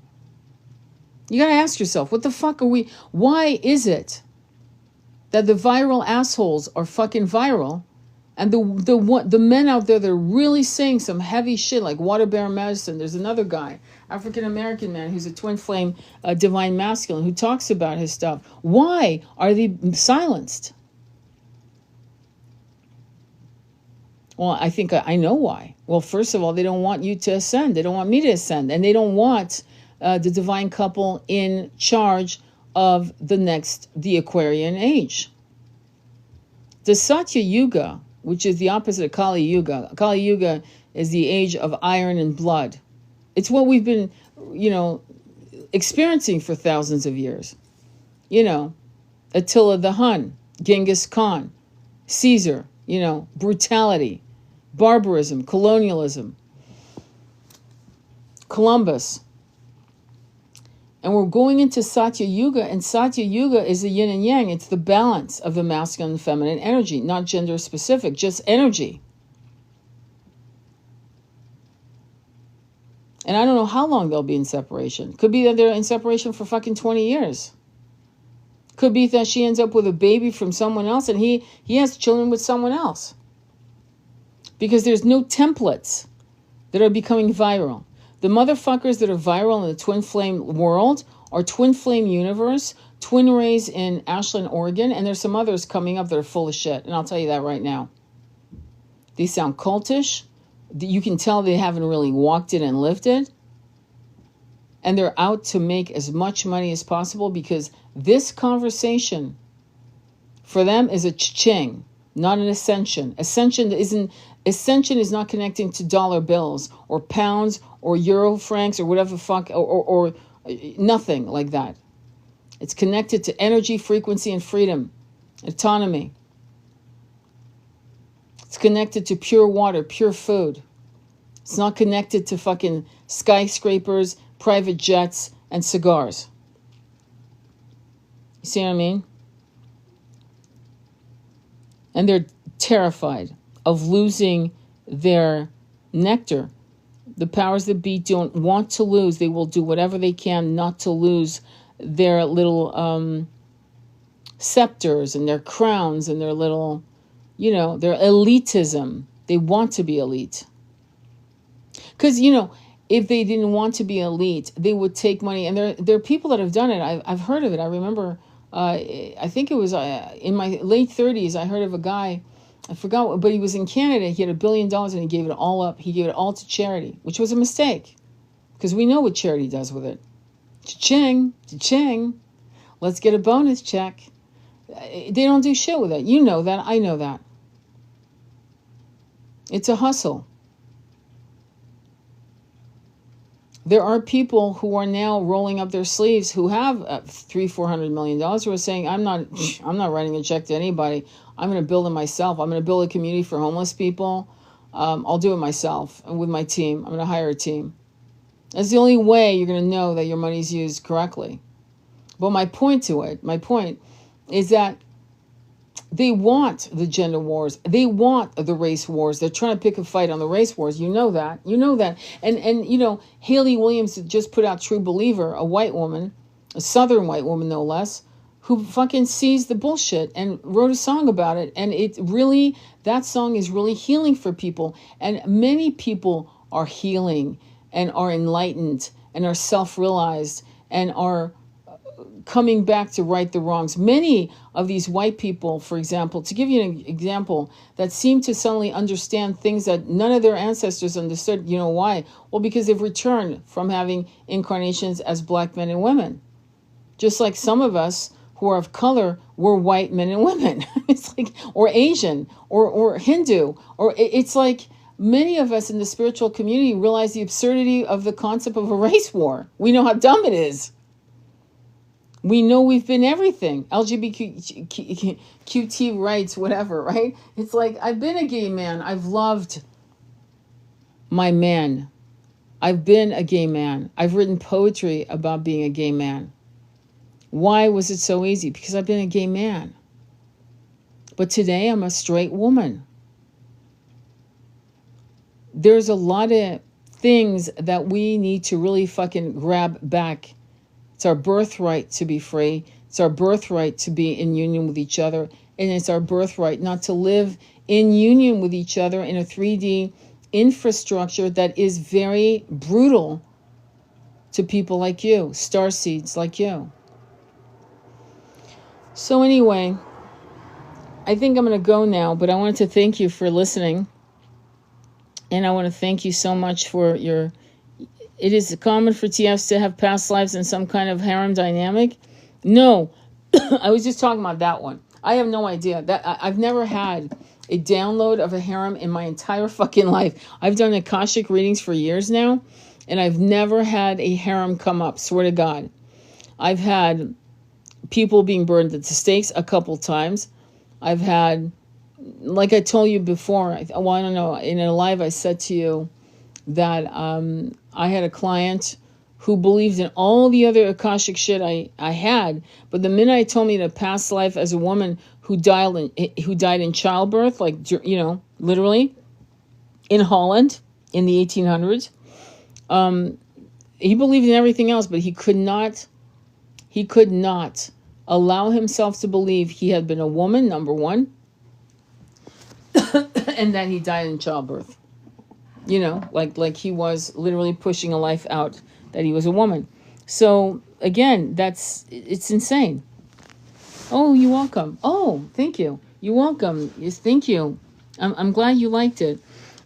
You got to ask yourself, what the fuck are we? Why is it that the viral assholes are fucking viral? And the men out there that are really saying some heavy shit, like water bear medicine. There's another guy, African-American man, who's a twin flame divine masculine, who talks about his stuff. Why are they silenced? Well, I think I know why. Well, first of all, they don't want you to ascend. They don't want me to ascend. And they don't want the divine couple in charge of the Aquarian age. The Satya Yuga, which is the opposite of Kali Yuga. Kali Yuga is the age of iron and blood. It's what we've been, experiencing for thousands of years. Attila the Hun, Genghis Khan, Caesar, brutality, barbarism, colonialism, Columbus. And we're going into Satya Yuga, and Satya Yuga is the yin and yang. It's the balance of the masculine and feminine energy, not gender specific, just energy. And I don't know how long they'll be in separation. Could be that they're in separation for fucking 20 years. Could be that she ends up with a baby from someone else, and he has children with someone else. Because there's no templates that are becoming viral. The motherfuckers that are viral in the twin flame world are Twin Flame Universe, Twin Rays in Ashland, Oregon, and there's some others coming up that are full of shit. And I'll tell you that right now. They sound cultish. You can tell they haven't really walked it and lived it. And they're out to make as much money as possible, because this conversation for them is a cha-ching, not an ascension. Ascension is not connecting to dollar bills or pounds or euro francs or whatever the fuck, or nothing like that. It's connected to energy, frequency, and freedom, autonomy. It's connected to pure water, pure food. It's not connected to fucking skyscrapers, private jets, and cigars. You see what I mean? And they're terrified of losing their nectar. The powers that be don't want to lose. They will do whatever they can not to lose their little scepters and their crowns and their little, their elitism. They want to be elite. Because, if they didn't want to be elite, they would take money. And there are people that have done it. I've heard of it. I remember I think it was in my late 30s, I heard of a guy, I forgot, but he was in Canada. He had $1 billion and he gave it all up. He gave it all to charity, which was a mistake because we know what charity does with it. Cha-ching, cha-ching. Let's get a bonus check. They don't do shit with it. You know that. I know that. It's a hustle. There are people who are now rolling up their sleeves who have $300-400 million who are saying, I'm not writing a check to anybody. I'm going to build it myself. I'm going to build a community for homeless people. I'll do it myself and with my team. I'm going to hire a team. That's the only way you're going to know that your money's used correctly. But my point is that they want the gender wars. They want the race wars. They're trying to pick a fight on the race wars. You know that. You know that. And you know, Haley Williams just put out True Believer, a white woman, a Southern white woman no less, who fucking sees the bullshit and wrote a song about it. And it really, that song is really healing for people. And many people are healing and are enlightened and are self-realized and are coming back to right the wrongs. Many of these white people, for example, to give you an example, that seem to suddenly understand things that none of their ancestors understood. You know why? Well, because they've returned from having incarnations as black men and women. Just like some of us who are of color were white men and women. It's like, or Asian, or Hindu, or it's like many of us in the spiritual community realize the absurdity of the concept of a race war. We know how dumb it is. We know we've been everything. LGBTQT rights, whatever, right? It's like, I've been a gay man. I've loved my men. I've been a gay man. I've written poetry about being a gay man. Why was it so easy? Because I've been a gay man. But today I'm a straight woman. There's a lot of things that we need to really fucking grab back. It's our birthright to be free. It's our birthright to be in union with each other. And it's our birthright not to live in union with each other in a 3D infrastructure that is very brutal to people like you, starseeds like you. So anyway, I think I'm going to go now, but I wanted to thank you for listening. And I want to thank you so much for your... It is common for TFs to have past lives in some kind of harem dynamic. No, I was just talking about that one. I have no idea. That I've never had a download of a harem in my entire fucking life. I've done Akashic readings for years now, and I've never had a harem come up, swear to God. I've had people being burned at the stakes a couple times. I've had, like I told you before, I don't know, in a live I said to you that I had a client who believed in all the other Akashic shit I had, but the minute I told me to past life as a woman who died in childbirth, like, you know, literally in Holland in the 1800s, he believed in everything else, but he could not allow himself to believe he had been a woman, number one, and that he died in childbirth. You know, like he was literally pushing a life out that he was a woman. So again, it's insane. Oh, you're welcome. Oh, thank you. You're welcome. Yes, thank you. I'm glad you liked it.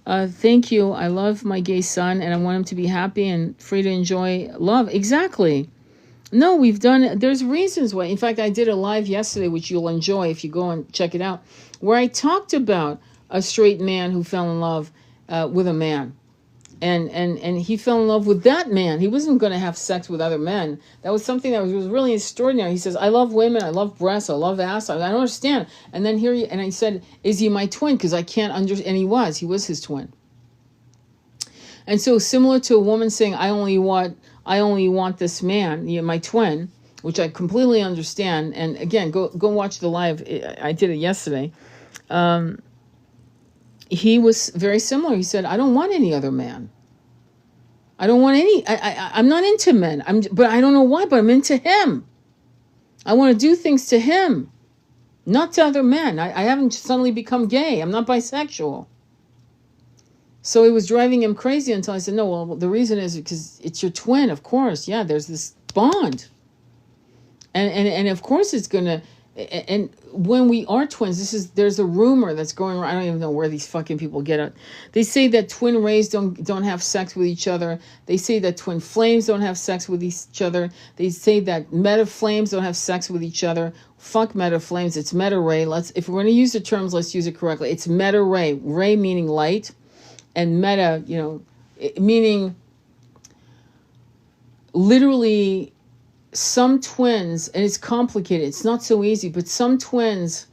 Thank you. I love my gay son, and I want him to be happy and free to enjoy love. Exactly. No, there's reasons why. In fact, I did a live yesterday, which you'll enjoy if you go and check it out, where I talked about a straight man who fell in love with a man. And he fell in love with that man. He wasn't going to have sex with other men. That was something that was really extraordinary. He says, I love women, I love breasts, I love ass, I don't understand. And then and I said, is he my twin? Because I can't understand. And he was his twin. And so similar to a woman saying, I only want this man, my twin, which I completely understand. And again, go watch the live. I did it yesterday. He was very similar. He said, I don't want any other man. I don't want any, I'm not into men. But I don't know why, but I'm into him. I want to do things to him, not to other men. I haven't suddenly become gay. I'm not bisexual. So it was driving him crazy until I said, no, well, the reason is because it's your twin, of course. Yeah, there's this bond. And of course it's gonna, and when we are twins, there's a rumor that's going around. I don't even know where these fucking people get it. They say that twin rays don't have sex with each other. They say that twin flames don't have sex with each other. They say that meta flames don't have sex with each other. Fuck meta flames. It's meta ray. If we're going to use the terms, let's use it correctly. It's meta ray. Ray meaning light, and meta, meaning literally some twins, and it's complicated. It's not so easy, but some twins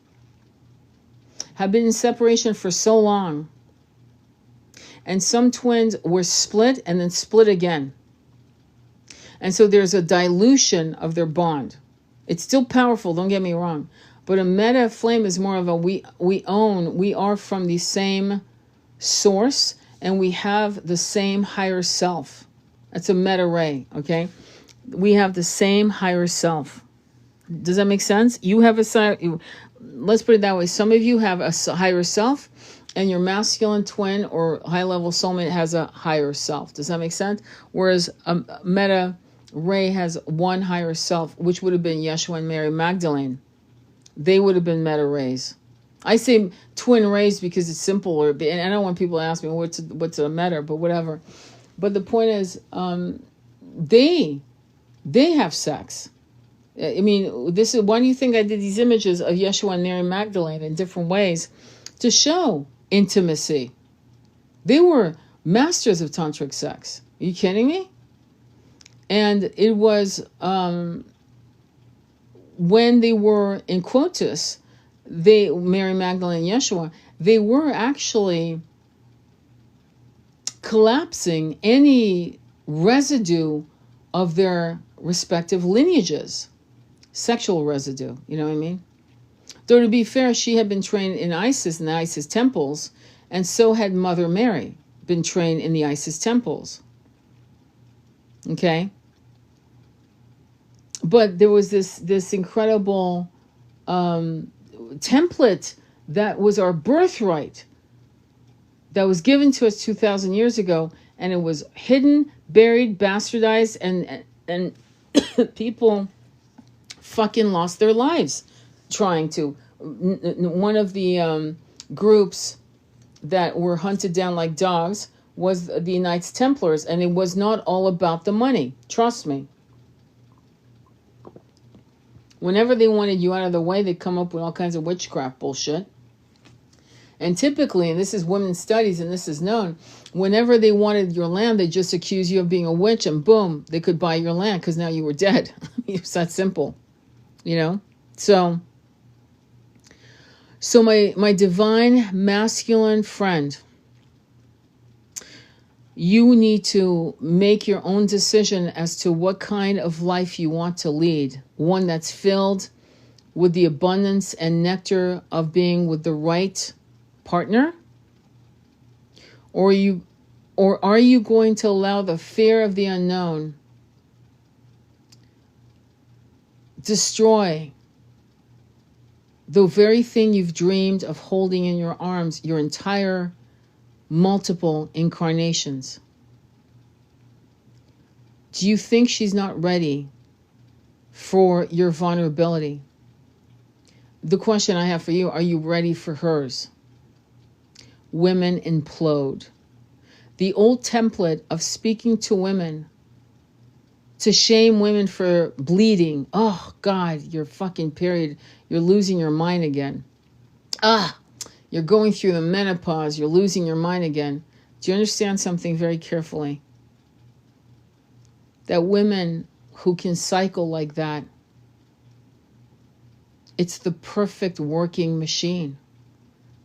have been in separation for so long. And some twins were split and then split again. And so there's a dilution of their bond. It's still powerful, don't get me wrong. But a meta flame is more of a we are from the same source, and we have the same higher self. That's a meta ray, okay? We have the same higher self. Does that make sense? You have let's put it that way. Some of you have a higher self, and your masculine twin or high-level soulmate has a higher self. Does that make sense? Whereas a meta ray has one higher self, which would have been Yeshua and Mary Magdalene. They would have been meta rays. I say twin rays because it's simpler, and I don't want people to ask me what's a meta, but whatever. But the point is, they have sex. I mean, this is why do you think I did these images of Yeshua and Mary Magdalene in different ways to show intimacy? They were masters of tantric sex. Are you kidding me? And it was when they were in quotas, Mary Magdalene and Yeshua, they were actually collapsing any residue of their respective lineages, sexual residue, you know what I mean? Though to be fair, she had been trained in Isis and the Isis temples, and so had Mother Mary been trained in the Isis temples. Okay? But there was this incredible template that was our birthright that was given to us 2,000 years ago, and it was hidden, buried, bastardized, and people fucking lost their lives trying to. One of the groups that were hunted down like dogs was the Knights Templars, and it was not all about the money. Trust me. Whenever they wanted you out of the way, they'd come up with all kinds of witchcraft bullshit. And typically, and this is women's studies, and this is known, whenever they wanted your land, they just accuse you of being a witch, and boom, they could buy your land because now you were dead. It's that simple, you know? So my divine masculine friend, you need to make your own decision as to what kind of life you want to lead. One that's filled with the abundance and nectar of being with the right partner? Or are you going to allow the fear of the unknown destroy the very thing you've dreamed of holding in your arms your entire multiple incarnations? Do you think she's not ready for your vulnerability? The question I have for you, are you ready for hers? Women implode. The old template of speaking to women to shame women for bleeding. Oh, God, your fucking period. You're losing your mind again. You're going through the menopause. You're losing your mind again. Do you understand something very carefully? That women who can cycle like that, it's the perfect working machine.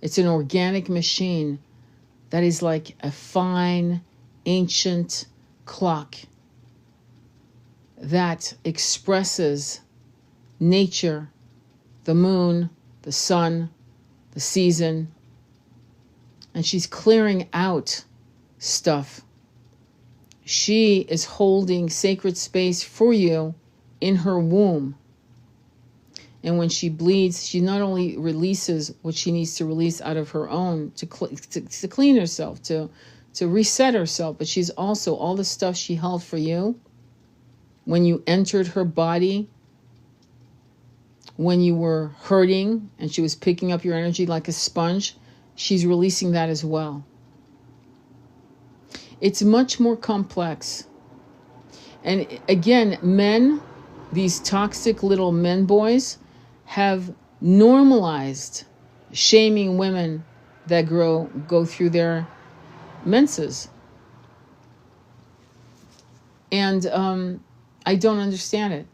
It's an organic machine that is like a fine, ancient clock that expresses nature, the moon, the sun, the season, and she's clearing out stuff. She is holding sacred space for you in her womb. And when she bleeds, she not only releases what she needs to release out of her own to clean herself, to reset herself, but she's also, all the stuff she held for you, when you entered her body when you were hurting and she was picking up your energy like a sponge, she's releasing that as well. It's much more complex. And again, men, these toxic little men boys, have normalized shaming women that go through their menses. And I don't understand it.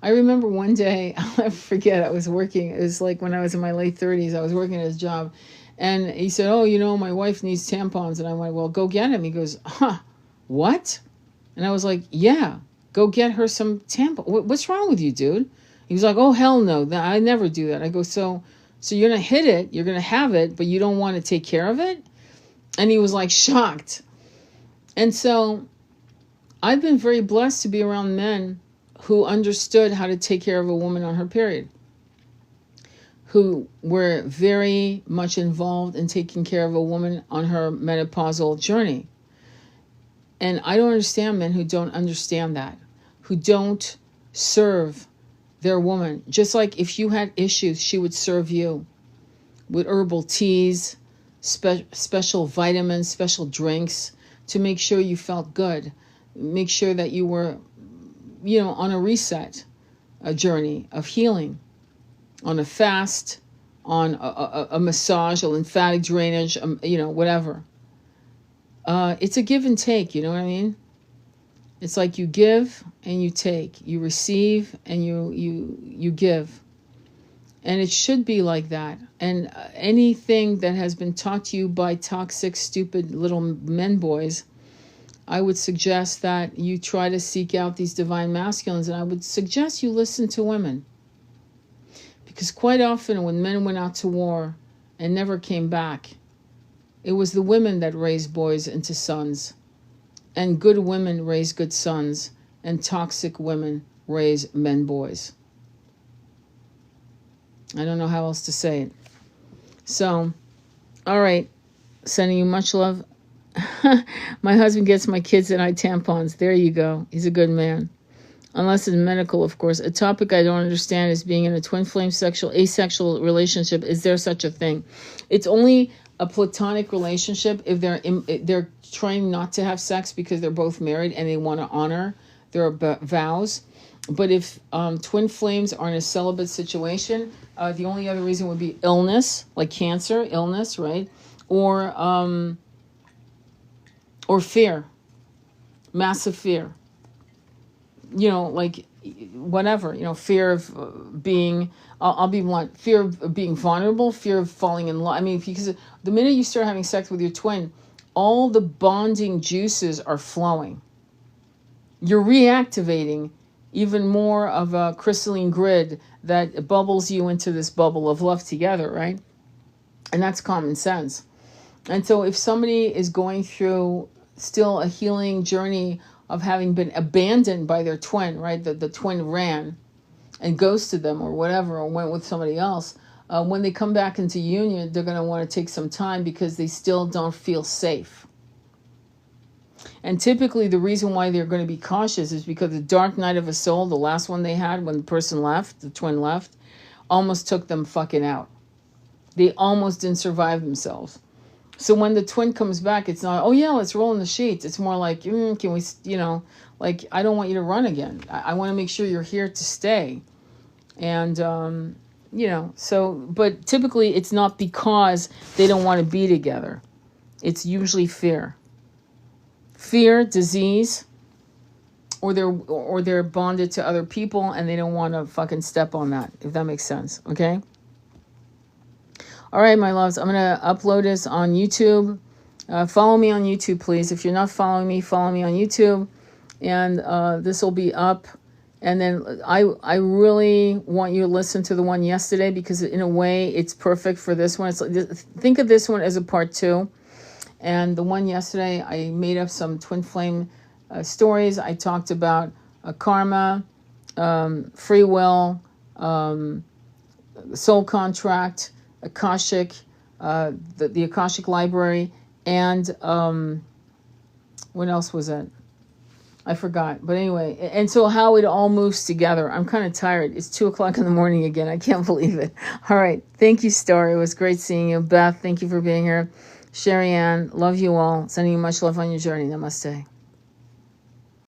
I remember one day, I'll never forget, I was working, it was like when I was in my late 30s, I was working at his job, and he said, oh, you know, my wife needs tampons. And I went, well, go get him. He goes, what? And I was like, yeah, go get her some tampons. What's wrong with you, dude? He was like, oh, hell no, I never do that. I go, so you're going to hit it, you're going to have it, but you don't want to take care of it? And he was like shocked. And so I've been very blessed to be around men who understood how to take care of a woman on her period, who were very much involved in taking care of a woman on her menopausal journey. And I don't understand men who don't understand that, who don't serve their woman. Just like if you had issues, she would serve you with herbal teas, special vitamins, special drinks to make sure you felt good, make sure that you were, you know, on a reset, a journey of healing, on a fast, on a massage, a lymphatic drainage, you know, whatever. It's a give and take, you know what I mean? It's like you give and you take, you receive and you give. And it should be like that. And anything that has been taught to you by toxic, stupid little men boys, I would suggest that you try to seek out these divine masculines, and I would suggest you listen to women. Because quite often when men went out to war and never came back, it was the women that raised boys into sons. And good women raise good sons, and toxic women raise men boys. I don't know how else to say it. So, all right, sending you much love. My husband gets my kids and I tampons. There you go. He's a good man. Unless it's medical, of course. A topic I don't understand is being in a twin flame asexual relationship. Is there such a thing? It's only a platonic relationship if they're trying not to have sex because they're both married and they want to honor their vows. But if twin flames are in a celibate situation, the only other reason would be illness, like cancer, illness, right? Or fear, massive fear. You know, like whatever, you know, fear of being, I'll be blunt, fear of being vulnerable, fear of falling in love. I mean, because the minute you start having sex with your twin, all the bonding juices are flowing. You're reactivating even more of a crystalline grid that bubbles you into this bubble of love together, right? And that's common sense. And so if somebody is going through still a healing journey of having been abandoned by their twin, right? The twin ran and ghosted them or whatever, or went with somebody else. When they come back into union, they're going to want to take some time because they still don't feel safe. And typically the reason why they're going to be cautious is because the dark night of a soul, the last one they had when the person left, the twin left, almost took them fucking out. They almost didn't survive themselves. So when the twin comes back, it's not, oh yeah, let's roll in the sheets. It's more like, can we, you know, like, I don't want you to run again. I want to make sure you're here to stay. And, you know, so, but typically it's not because they don't want to be together. It's usually fear. Fear, disease, or they're bonded to other people and they don't want to fucking step on that, if that makes sense, okay? All right, my loves, I'm going to upload this on YouTube. Follow me on YouTube, please. If you're not following me, follow me on YouTube. And this will be up. And then I really want you to listen to the one yesterday because in a way it's perfect for this one. It's like, think of this one as a part 2. And the one yesterday, I made up some twin flame stories. I talked about karma, free will, soul contract, Akashic, the Akashic library, and what else was it? I forgot. But anyway, and so how it all moves together. I'm kind of tired. It's 2 o'clock in the morning again. I can't believe it. All right. Thank you, Star. It was great seeing you. Beth, thank you for being here. Sherry Ann, love you all. Sending you much love on your journey. Namaste.